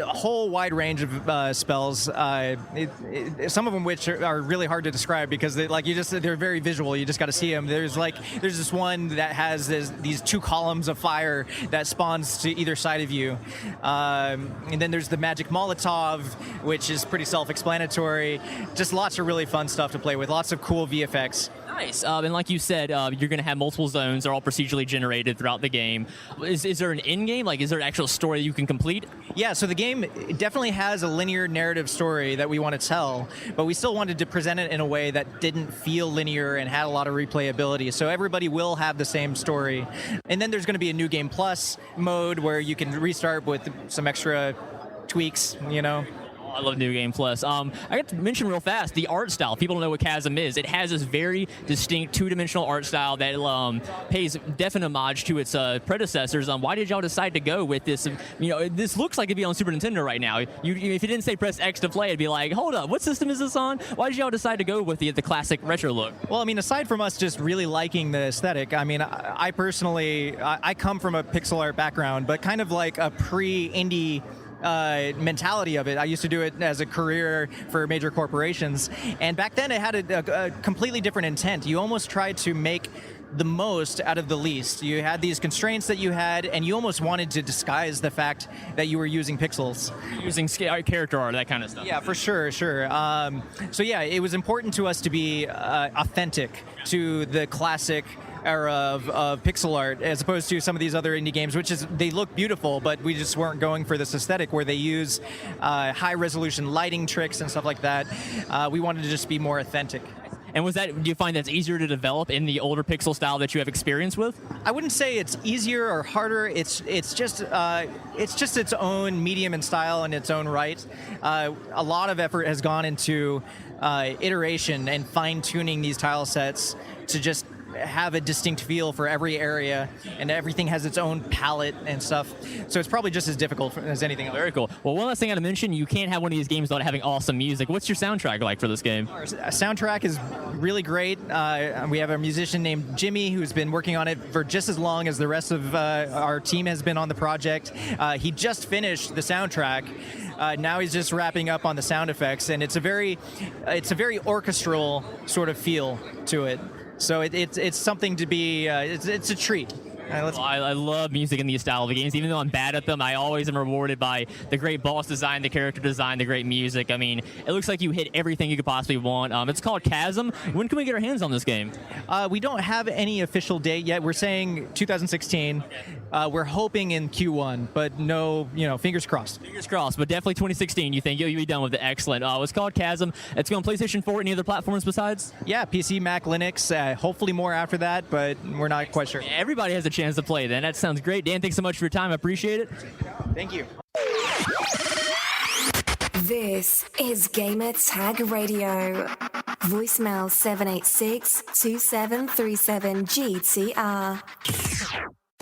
G: whole wide range of spells. Some of them which are really hard to describe because they're very visual. You just got to see them. There's this one that has these 2 columns of fire that spawns to either side of you, and then there's the magic Molotov, which is pretty self-explanatory. Just lots of really fun stuff to play with. Lots of cool VFX.
E: Nice. And like you said, you're going to have multiple zones. They're all procedurally generated throughout the game. Is there an end game? Like, is there an actual story you can complete?
G: Yeah, so the game definitely has a linear narrative story that we want to tell, but we still wanted to present it in a way that didn't feel linear and had a lot of replayability. So everybody will have the same story. And then there's going to be a New Game Plus mode where you can restart with some extra tweaks,
E: I love New Game Plus. I got to mention real fast the art style. People don't know what Chasm is. It has this very distinct 2-dimensional art style that pays definite homage to its predecessors. Why did y'all decide to go with this? This looks like it'd be on Super Nintendo right now. If you didn't say press X to play, it'd be like, hold up, what system is this on? Why did y'all decide to go with the classic retro look?
G: Well, aside from us just really liking the aesthetic, I personally, I come from a pixel art background, but kind of like a pre-indie mentality of it. I used to do it as a career for major corporations, and back then it had a completely different intent. You almost tried to make the most out of the least. You had these constraints that you had, and you almost wanted to disguise the fact that you were using pixels.
E: Using character art, that kind of stuff.
G: Yeah, for sure. So yeah, it was important to us to be authentic to the classic era of pixel art, as opposed to some of these other indie games, they look beautiful, but we just weren't going for this aesthetic where they use high resolution lighting tricks and stuff like that. We wanted to just be more authentic.
E: And do you find that's easier to develop in the older pixel style that you have experience with?
G: I wouldn't say it's easier or harder. It's just its own medium and style in its own right. A lot of effort has gone into iteration and fine-tuning these tile sets to just have a distinct feel for every area, and everything has its own palette and stuff. So it's probably just as difficult as anything else.
E: Very cool. Well, one last thing I got to mention, you can't have one of these games without having awesome music. What's your soundtrack like for this game?
G: Our soundtrack is really great. We have a musician named Jimmy who's been working on it for just as long as the rest of our team has been on the project. He just finished the soundtrack. Now he's just wrapping up on the sound effects, and it's a very orchestral sort of feel to it. So it's something to be. It's a treat.
E: I love music in these style of games. Even though I'm bad at them, I always am rewarded by the great boss design, the character design, the great music. It looks like you hit everything you could possibly want. It's called Chasm. When can we get our hands on this game?
G: We don't have any official date yet. We're saying 2016. We're hoping in Q1, but no, fingers crossed.
E: Fingers crossed, but definitely 2016. You think you'll be done with it? Excellent. It's called Chasm. It's going on PlayStation 4. Any other platforms besides?
G: Yeah, PC, Mac, Linux. Hopefully more after that, but we're not quite sure.
E: Everybody has a chance to play then. That sounds great. Dan, thanks so much for your time. I appreciate it.
G: Thank you.
A: This is Gamer Tag Radio. Voicemail 786-2737-GTR.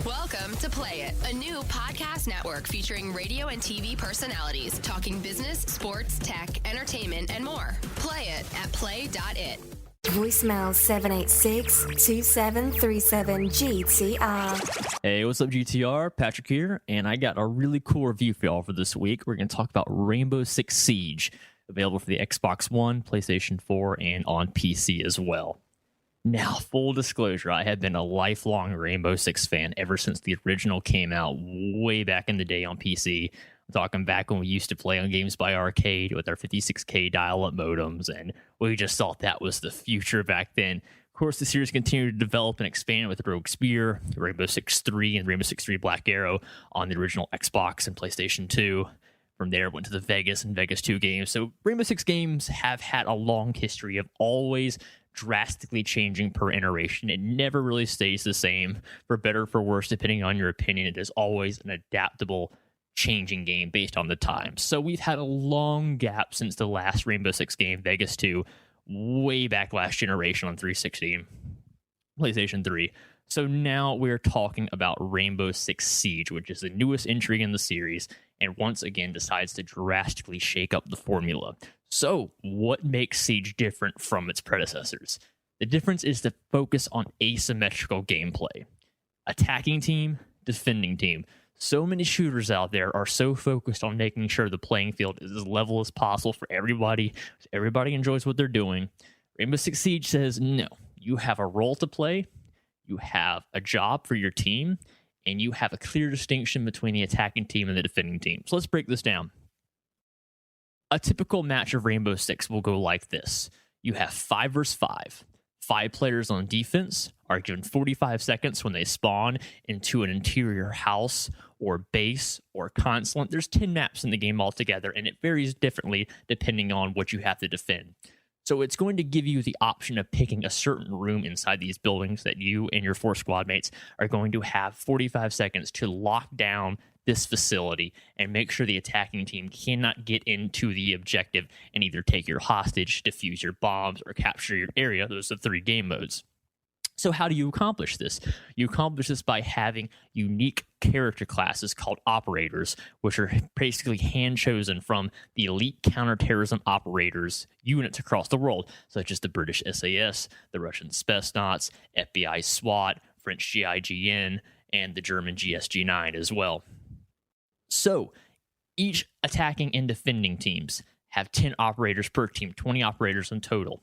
D: Welcome to Play It, a new podcast network featuring radio and TV personalities talking business, sports, tech, entertainment, and more. Play it at play.it.
A: Voicemail 786-2737-GTR.
E: Hey, what's up, GTR? Patrick here, and I got a really cool review for y'all for this week. We're going to talk about Rainbow Six Siege, available for the Xbox One, PlayStation 4, and on PC as well. Now, full disclosure, I have been a lifelong Rainbow Six fan ever since the original came out way back in the day on PC. I'm talking back when we used to play on Games by Arcade with our 56K dial-up modems, and we just thought that was the future back then. Of course, the series continued to develop and expand with Rogue Spear, Rainbow Six 3, and Rainbow Six 3 Black Arrow on the original Xbox and PlayStation 2. From there, went to the Vegas and Vegas 2 games. So Rainbow Six games have had a long history of always drastically changing per iteration. It never really stays the same, for better or for worse, depending on your opinion. It is always an adaptable, changing game based on the times. So we've had a long gap since the last Rainbow Six game, Vegas 2, way back last generation on 360, PlayStation 3. So now we're talking about Rainbow Six Siege, which is the newest entry in the series, and once again decides to drastically shake up the formula. So what makes Siege different from its predecessors? The difference is the focus on asymmetrical gameplay. Attacking team, defending team. So many shooters out there are so focused on making sure the playing field is as level as possible for everybody. Everybody enjoys what they're doing. Rainbow Six Siege says, no, you have a role to play, you have a job for your team, and you have a clear distinction between the attacking team and the defending team. So let's break this down. A typical match of Rainbow Six will go like this. You have 5 versus 5. 5 players on defense are given 45 seconds when they spawn into an interior house or base or consulate. There's 10 maps in the game altogether, and it varies differently depending on what you have to defend. So it's going to give you the option of picking a certain room inside these buildings that you and your 4 squad mates are going to have 45 seconds to lock down this facility and make sure the attacking team cannot get into the objective and either take your hostage, defuse your bombs, or capture your area. Those are the 3 game modes. So how do you accomplish this? You accomplish this by having unique character classes called operators, which are basically hand-chosen from the elite counterterrorism operators units across the world, such as the British SAS, the Russian Spetsnaz, FBI SWAT, French GIGN, and the German GSG-9 as well. So each attacking and defending teams have 10 operators per team, 20 operators in total.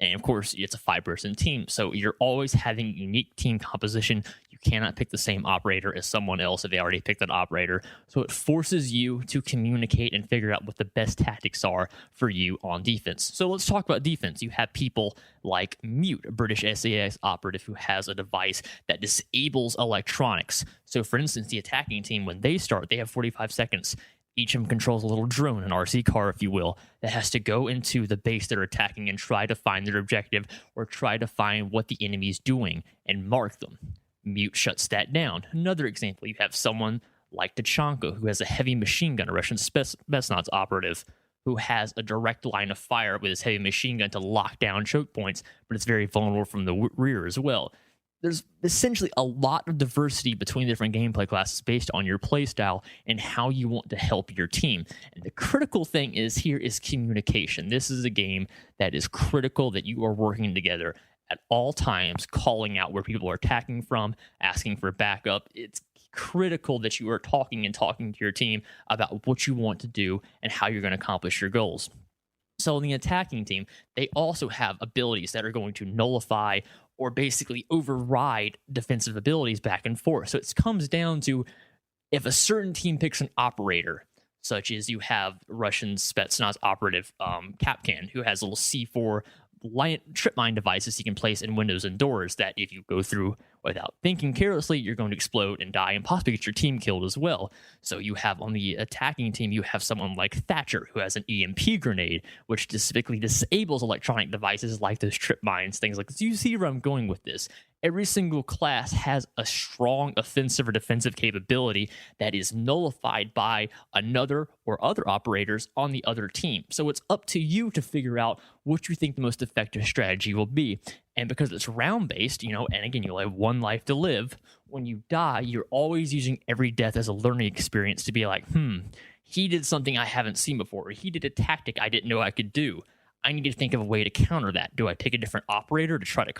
E: And of course, it's a 5-person team, so you're always having unique team composition. You cannot pick the same operator as someone else if they already picked that operator. So it forces you to communicate and figure out what the best tactics are for you on defense. So let's talk about defense. You have people like Mute, a British SAS operative who has a device that disables electronics. So for instance, the attacking team, when they start, they have 45 seconds. Each of them controls a little drone, an RC car, if you will, that has to go into the base they're attacking and try to find their objective or try to find what the enemy's doing and mark them. Mute shuts that down. Another example, you have someone like Tachanka, who has a heavy machine gun, a Russian Spetsnaz operative, who has a direct line of fire with his heavy machine gun to lock down choke points, but it's very vulnerable from the rear as well. There's essentially a lot of diversity between different gameplay classes based on your playstyle and how you want to help your team. And the critical thing is communication. This is a game that is critical that you are working together at all times, calling out where people are attacking from, asking for backup. It's critical that you are talking to your team about what you want to do and how you're going to accomplish your goals. So in the attacking team, they also have abilities that are going to nullify or basically override defensive abilities back and forth. So it comes down to if a certain team picks an operator, such as you have Russian Spetsnaz operative Kapkan, who has little C4 trip mine devices he can place in windows and doors that if you go through without thinking carelessly, you're going to explode and die and possibly get your team killed as well. So you have on the attacking team, you have someone like Thatcher who has an EMP grenade, which specifically disables electronic devices like those trip mines, things like this. You see where I'm going with this. Every single class has a strong offensive or defensive capability that is nullified by another or other operators on the other team. So it's up to you to figure out what you think the most effective strategy will be. And because it's round-based, and again, you'll have one life to live, when you die, you're always using every death as a learning experience to be like, he did something I haven't seen before, or he did a tactic I didn't know I could do. I need to think of a way to counter that. Do I pick a different operator to try to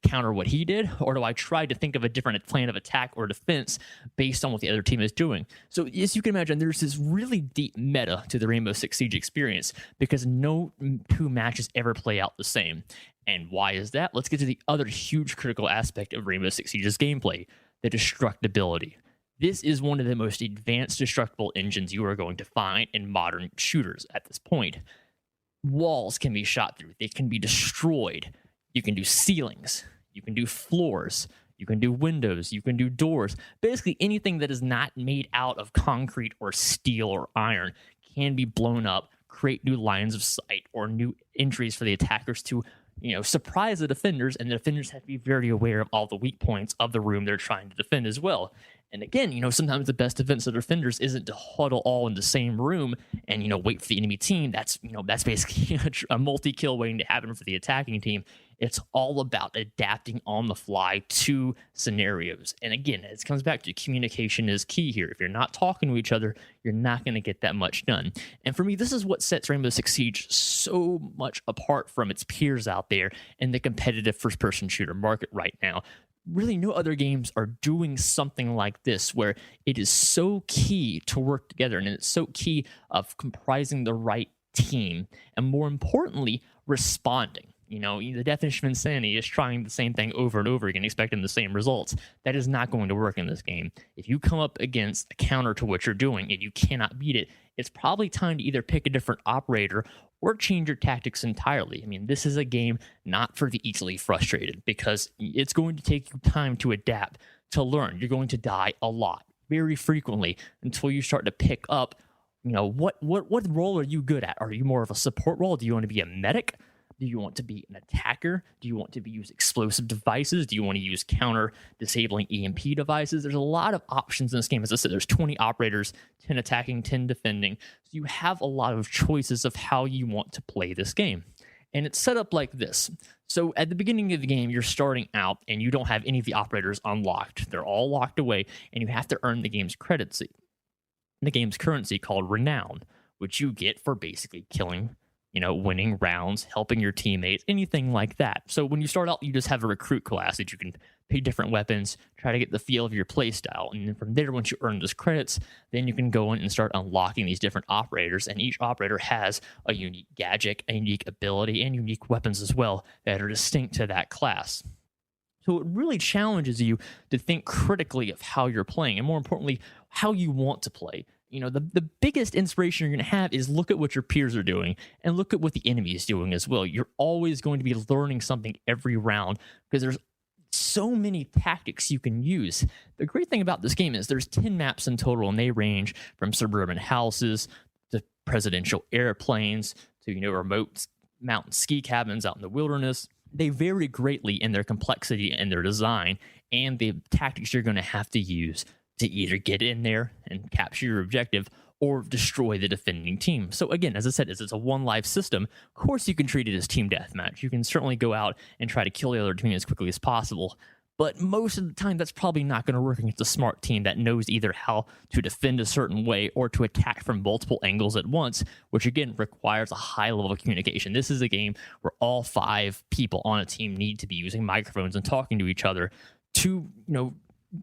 E: counter what he did, or do I try to think of a different plan of attack or defense based on what the other team is doing? So as you can imagine, there's this really deep meta to the Rainbow Six Siege experience because no 2 matches ever play out the same. And why is that? Let's get to the other huge critical aspect of Rainbow Six Siege's gameplay, the destructibility. This is one of the most advanced destructible engines you are going to find in modern shooters at this point. Walls can be shot through. They can be destroyed. You can do ceilings. You can do floors. You can do windows. You can do doors. Basically, anything that is not made out of concrete or steel or iron can be blown up, create new lines of sight or new entries for the attackers to, surprise the defenders, and the defenders have to be very aware of all the weak points of the room they're trying to defend as well. And again, sometimes the best defense of defenders isn't to huddle all in the same room and, wait for the enemy team. That's basically a multi-kill waiting to happen for the attacking team. It's all about adapting on the fly to scenarios. And again, it comes back to communication is key here. If you're not talking to each other, you're not going to get that much done. And for me, this is what sets Rainbow Six Siege so much apart from its peers out there in the competitive first-person shooter market right now. Really, no other games are doing something like this, where it is so key to work together, and it's so key of comprising the right team, and more importantly, responding. The definition of insanity is trying the same thing over and over again, expecting the same results. That is not going to work in this game. If you come up against a counter to what you're doing and you cannot beat it, it's probably time to either pick a different operator or change your tactics entirely. This is a game not for the easily frustrated, because it's going to take you time to adapt, to learn. You're going to die a lot, very frequently, until you start to pick up, what role are you good at? Are you more of a support role? Do you want to be a medic? Do you want to be an attacker? Do you want to use explosive devices? Do you want to use counter disabling EMP devices? There's a lot of options in this game. As I said, there's 20 operators, 10 attacking, 10 defending. So you have a lot of choices of how you want to play this game. And it's set up like this. So at the beginning of the game, you're starting out and you don't have any of the operators unlocked. They're all locked away, and you have to earn the game's currency called Renown, which you get for basically killing, winning rounds, helping your teammates, anything like that. So when you start out, you just have a recruit class that you can pick different weapons, try to get the feel of your play style. And then from there, once you earn those credits, then you can go in and start unlocking these different operators. And each operator has a unique gadget, a unique ability, and unique weapons as well that are distinct to that class. So it really challenges you to think critically of how you're playing, and more importantly, how you want to play. The biggest inspiration you're going to have is look at what your peers are doing and look at what the enemy is doing as well. You're always going to be learning something every round, because there's so many tactics you can use. The great thing about this game is there's 10 maps in total, and they range from suburban houses to presidential airplanes to, remote mountain ski cabins out in the wilderness. They vary greatly in their complexity and their design and the tactics you're going to have to use to either get in there and capture your objective or destroy the defending team. So again, as I said, it's a one life system. Of course, you can treat it as team deathmatch. You can certainly go out and try to kill the other team as quickly as possible. But most of the time, that's probably not going to work against a smart team that knows either how to defend a certain way or to attack from multiple angles at once, which again requires a high level of communication. This is a game where all 5 people on a team need to be using microphones and talking to each other to,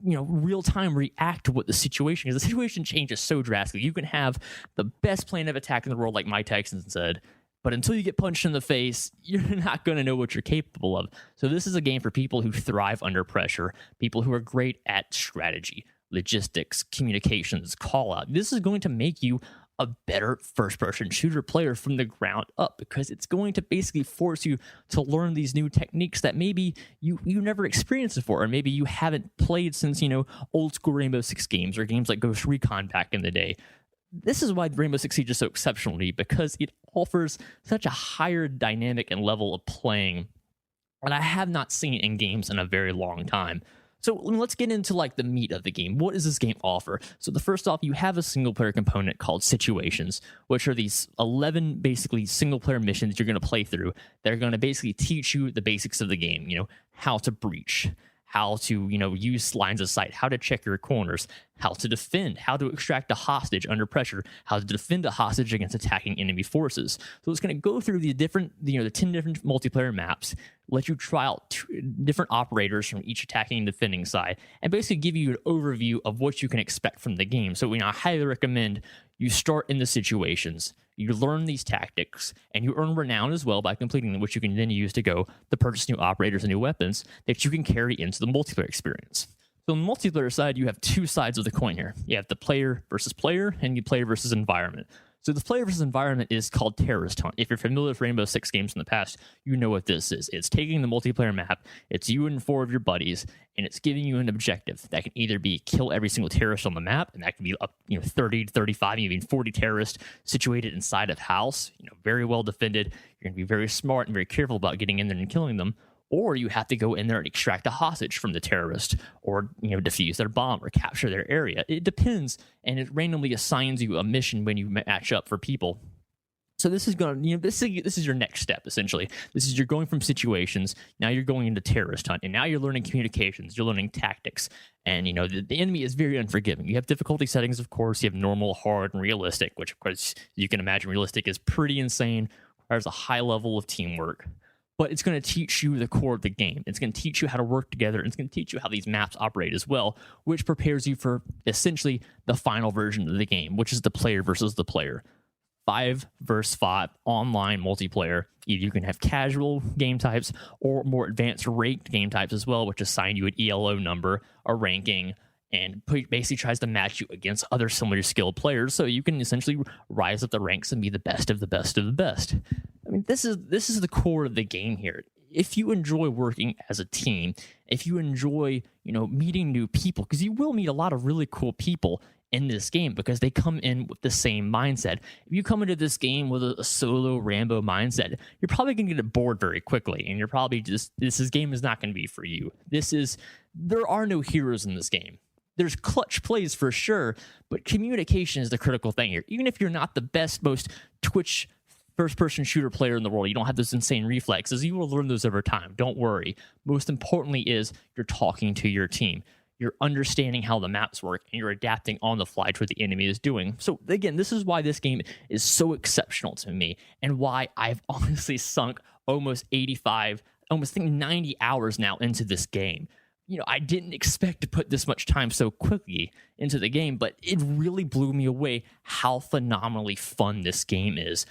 E: real time react to what the situation is. The situation changes so drastically. You can have the best plan of attack in the world, like Mike Tyson said, but until you get punched in the face, you're not going to know what you're capable of. So this is a game for people who thrive under pressure, people who are great at strategy, logistics, communications, call out. This is going to make you a better first-person shooter player from the ground up, because it's going to basically force you to learn these new techniques that maybe you never experienced before, or maybe you haven't played since, old school Rainbow Six games or games like Ghost Recon back in the day. This is why Rainbow Six Siege is so exceptional to me, because it offers such a higher dynamic and level of playing that I have not seen in games in a very long time. So let's get into the meat of the game. What does this game offer? So the first off, you have a single player component called situations, which are these 11 basically single player missions you're going to play through. They're going to basically teach you the basics of the game, how to breach, how to, use lines of sight, how to check your corners, how to defend, how to extract a hostage under pressure, how to defend a hostage against attacking enemy forces. So it's going to go through the 10 different multiplayer maps, let you try out different operators from each attacking and defending side, and basically give you an overview of what you can expect from the game. So I highly recommend you start in the situations, you learn these tactics, and you earn renown as well by completing them, which you can then use to go to purchase new operators and new weapons that you can carry into the multiplayer experience. So on the multiplayer side, you have 2 sides of the coin here. You have the player versus player, and you player versus environment. So the player versus environment is called Terrorist Hunt. If you're familiar with Rainbow Six games in the past, you know what this is. It's taking the multiplayer map, it's you and 4 of your buddies, and it's giving you an objective that can either be kill every single terrorist on the map, and that can be up 30 to 35, even 40 terrorists situated inside of house, very well defended. You're going to be very smart and very careful about getting in there and killing them. Or you have to go in there and extract a hostage from the terrorist, or defuse their bomb or capture their area. It depends, and it randomly assigns you a mission when you match up for people. So this is going to, this is your next step, essentially. This is you're going from situations, now you're going into terrorist hunt, and now you're learning communications, you're learning tactics, and the enemy is very unforgiving. You have difficulty settings, of course. You have normal, hard, and realistic, which, of course, you can imagine realistic is pretty insane, requires a high level of teamwork. But it's going to teach you the core of the game. It's going to teach you how to work together, and it's going to teach you how these maps operate as well, which prepares you for essentially the final version of the game, which is the player versus the player. 5 versus 5 online multiplayer. Either you can have casual game types or more advanced ranked game types as well, which assign you an ELO number, a ranking, and basically tries to match you against other similar skilled players, so you can essentially rise up the ranks and be the best of the best of the best. I mean, this is the core of the game here. If you enjoy working as a team, if you enjoy, meeting new people, because you will meet a lot of really cool people in this game because they come in with the same mindset. If you come into this game with a solo Rambo mindset, you're probably going to get bored very quickly, and you're probably this game is not going to be for you. There are no heroes in this game. There's clutch plays for sure, but communication is the critical thing here. Even if you're not the best, most Twitch first-person shooter player in the world, you don't have those insane reflexes, you will learn those over time. Don't worry. Most importantly is you're talking to your team. You're understanding how the maps work, and you're adapting on the fly to what the enemy is doing. So again, this is why this game is so exceptional to me, and why I've honestly sunk almost 90 hours now into this game. I didn't expect to put this much time so quickly into the game, but it really blew me away how phenomenally fun this game is.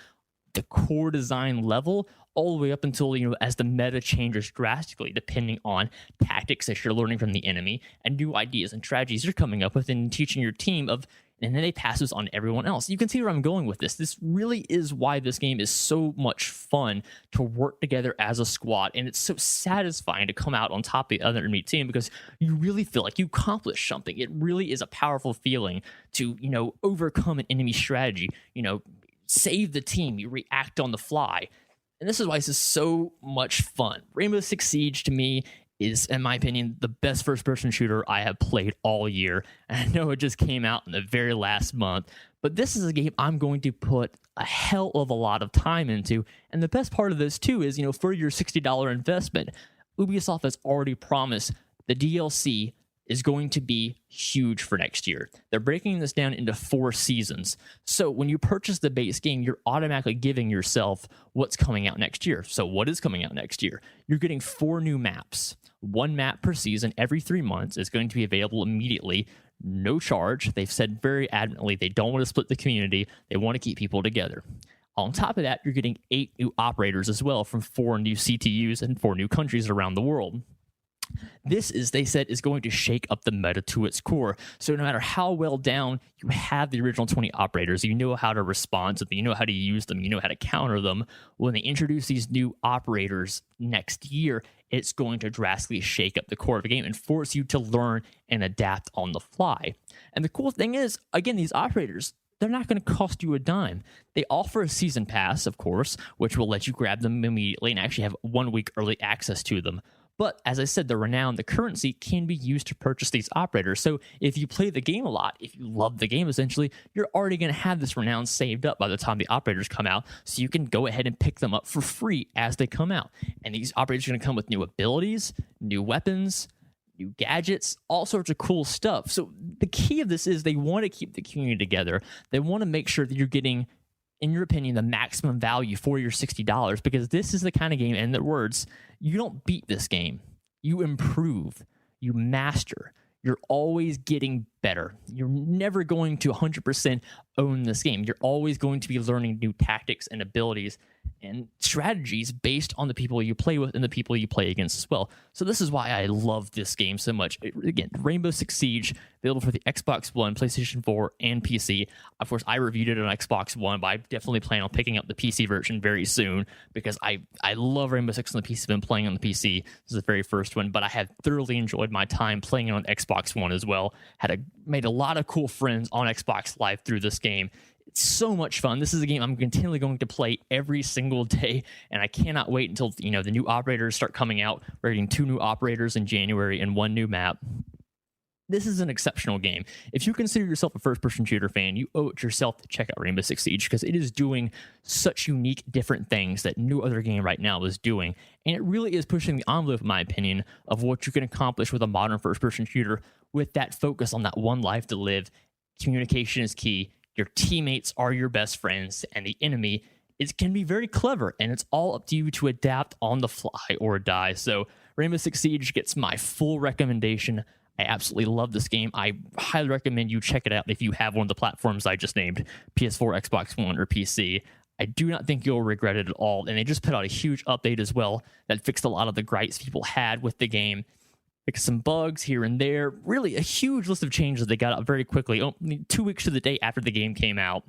E: The core design level, all the way up until, as the meta changes drastically, depending on tactics that you're learning from the enemy and new ideas and strategies you're coming up with and teaching your team of, and then they pass this on to everyone else. You can see where I'm going with this. This really is why this game is so much fun to work together as a squad, and it's so satisfying to come out on top of the other enemy team because you really feel like you accomplished something. It really is a powerful feeling to, overcome an enemy strategy, save the team, you react on the fly. And this is why this is so much fun. Rainbow Six Siege, to me, is, in my opinion, the best first-person shooter I have played all year. And I know it just came out in the very last month, but this is a game I'm going to put a hell of a lot of time into. And the best part of this, too, is, for your $60 investment, Ubisoft has already promised the DLC is going to be huge for next year. They're breaking this down into 4 seasons. So when you purchase the base game, you're automatically giving yourself what's coming out next year. So what is coming out next year? You're getting 4 new maps. 1 map per season every 3 months is going to be available immediately. No charge. They've said very adamantly they don't want to split the community. They want to keep people together. On top of that, you're getting 8 new operators as well from 4 new CTUs and 4 new countries around the world. This is, they said, is going to shake up the meta to its core. So no matter how well down you have the original 20 operators, you know how to respond to them, you know how to use them, you know how to counter them. When they introduce these new operators next year, it's going to drastically shake up the core of the game and force you to learn and adapt on the fly. And the cool thing is, again, these operators, they're not going to cost you a dime. They offer a season pass, of course, which will let you grab them immediately and actually have 1 week early access to them. But as I said, the renown, the currency can be used to purchase these operators. So if you play the game a lot, if you love the game, essentially, you're already going to have this renown saved up by the time the operators come out. So you can go ahead and pick them up for free as they come out. And these operators are going to come with new abilities, new weapons, new gadgets, all sorts of cool stuff. So the key of this is they want to keep the community together. They want to make sure that you're getting, in your opinion, the maximum value for your $60, because this is the kind of game, in their words, you don't beat this game. You improve. You master. You're always getting better. You're never going to 100% own this game. You're always going to be learning new tactics and abilities and strategies based on the people you play with and the people you play against as well. So this is why I love this game so much. Again, Rainbow Six Siege, available for the Xbox One, PlayStation 4, and PC. Of course, I reviewed it on Xbox One, but I definitely plan on picking up the PC version very soon because I love Rainbow Six on the PC. I've been playing on the PC. This is the very first one, but I have thoroughly enjoyed my time playing it on Xbox One as well. Made a lot of cool friends on Xbox Live through this game. It's so much fun. This is a game I'm continually going to play every single day, and I cannot wait until the new operators start coming out. We're getting 2 new operators in January and 1 new map. This is an exceptional game. If you consider yourself a first-person shooter fan, you owe it yourself to check out Rainbow Six Siege because it is doing such unique, different things that no other game right now is doing. And it really is pushing the envelope, in my opinion, of what you can accomplish with a modern first-person shooter with that focus on that one life to live. Communication is key. Your teammates are your best friends, and the enemy can be very clever, and it's all up to you to adapt on the fly or die. So Rainbow Six Siege gets my full recommendation. I absolutely love this game. I highly recommend you check it out if you have one of the platforms I just named, PS4, Xbox One, or PC. I do not think you'll regret it at all. And they just put out a huge update as well that fixed a lot of the gripes people had with the game. Fixed some bugs here and there. Really a huge list of changes they got out very quickly, only 2 weeks to the day after the game came out.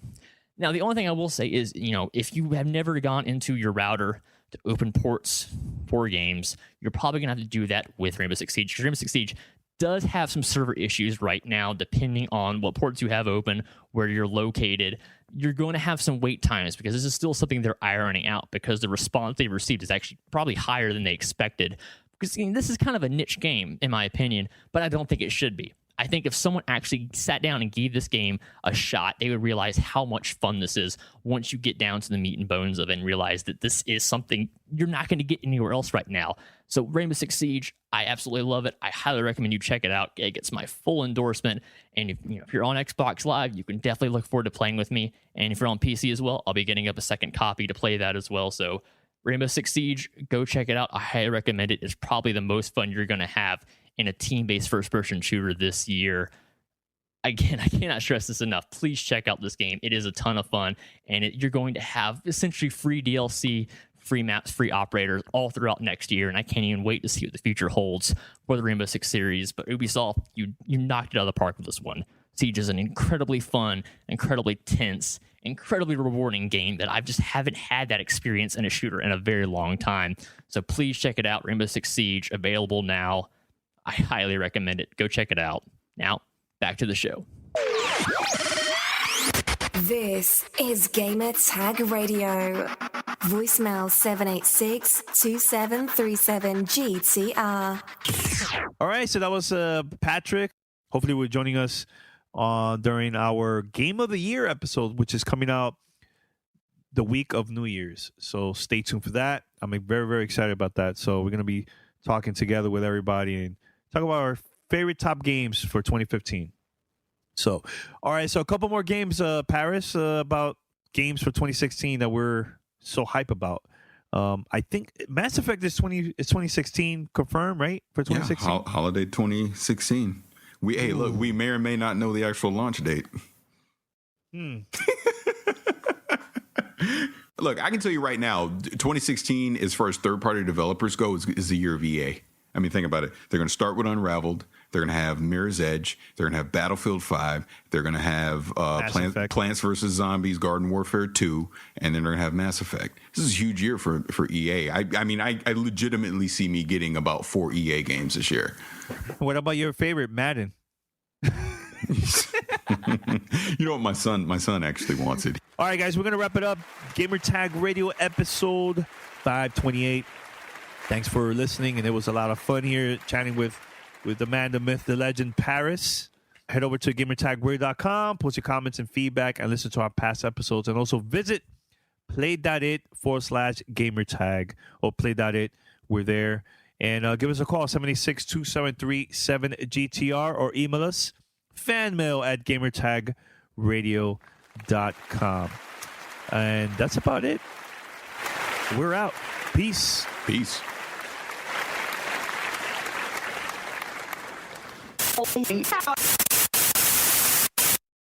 E: Now, the only thing I will say is, if you have never gone into your router to open ports for games, you're probably going to have to do that with Rainbow Six Siege. Rainbow Six Siege does have some server issues right now, depending on what ports you have open, where you're located. You're going to have some wait times because this is still something they're ironing out because the response they received is actually probably higher than they expected. Because this is kind of a niche game, in my opinion, but I don't think it should be. I think if someone actually sat down and gave this game a shot, they would realize how much fun this is once you get down to the meat and bones of it and realize that this is something you're not going to get anywhere else right now. So Rainbow Six Siege, I absolutely love it. I highly recommend you check it out. It gets my full endorsement. And if you're on Xbox Live, you can definitely look forward to playing with me. And if you're on PC as well, I'll be getting up a second copy to play that as well. So Rainbow Six Siege, go check it out. I highly recommend it. It's probably the most fun you're going to have in a team-based first-person shooter this year. Again, I cannot stress this enough. Please check out this game. It is a ton of fun, and you're going to have essentially free DLC, free maps, free operators all throughout next year, and I can't even wait to see what the future holds for the Rainbow Six series. But Ubisoft, you knocked it out of the park with this one. Siege is an incredibly fun, incredibly tense, incredibly rewarding game that I just haven't had that experience in a shooter in a very long time. So please check it out. Rainbow Six Siege, available now. I highly recommend it. Go check it out. Now, back to the show.
A: This is Gamer Tag Radio. Voicemail 786-2737-GTR.
B: All right, so that was Patrick. Hopefully, we're joining us during our Game of the Year episode, which is coming out the week of New Year's. So stay tuned for that. I'm very, very excited about that. So we're going to be talking together with everybody and talk about our favorite top games for 2015. So, all right. So a couple more games, Paris, about games for 2016 that we're so hype about. I think Mass Effect is 2016 confirmed, right? For 2016?
C: Yeah, holiday 2016. Look, we may or may not know the actual launch date. Look, I can tell you right now, 2016, as far as third-party developers go, is the year of EA. I mean, think about it. They're going to start with Unraveled. They're going to have Mirror's Edge. They're going to have Battlefield 5. They're going to have Plants vs. Zombies, Garden Warfare 2. And then they're going to have Mass Effect. This is a huge year for EA. I mean, I legitimately see me getting about 4 EA games this year.
B: What about your favorite, Madden?
C: You know what? My son actually wants it.
B: All right, guys, we're going to wrap it up. Gamer Tag Radio episode 528. Thanks for listening, and it was a lot of fun here chatting with the man, the myth, the legend, Paris. Head over to gamertagradio.com, post your comments and feedback, and listen to our past episodes. And also visit play.it/gamertag or play.it. We're there. And give us a call, 786-273-7GTR, or email us, fanmail@gamertagradio.com. And that's about it. We're out. Peace.
C: Peace.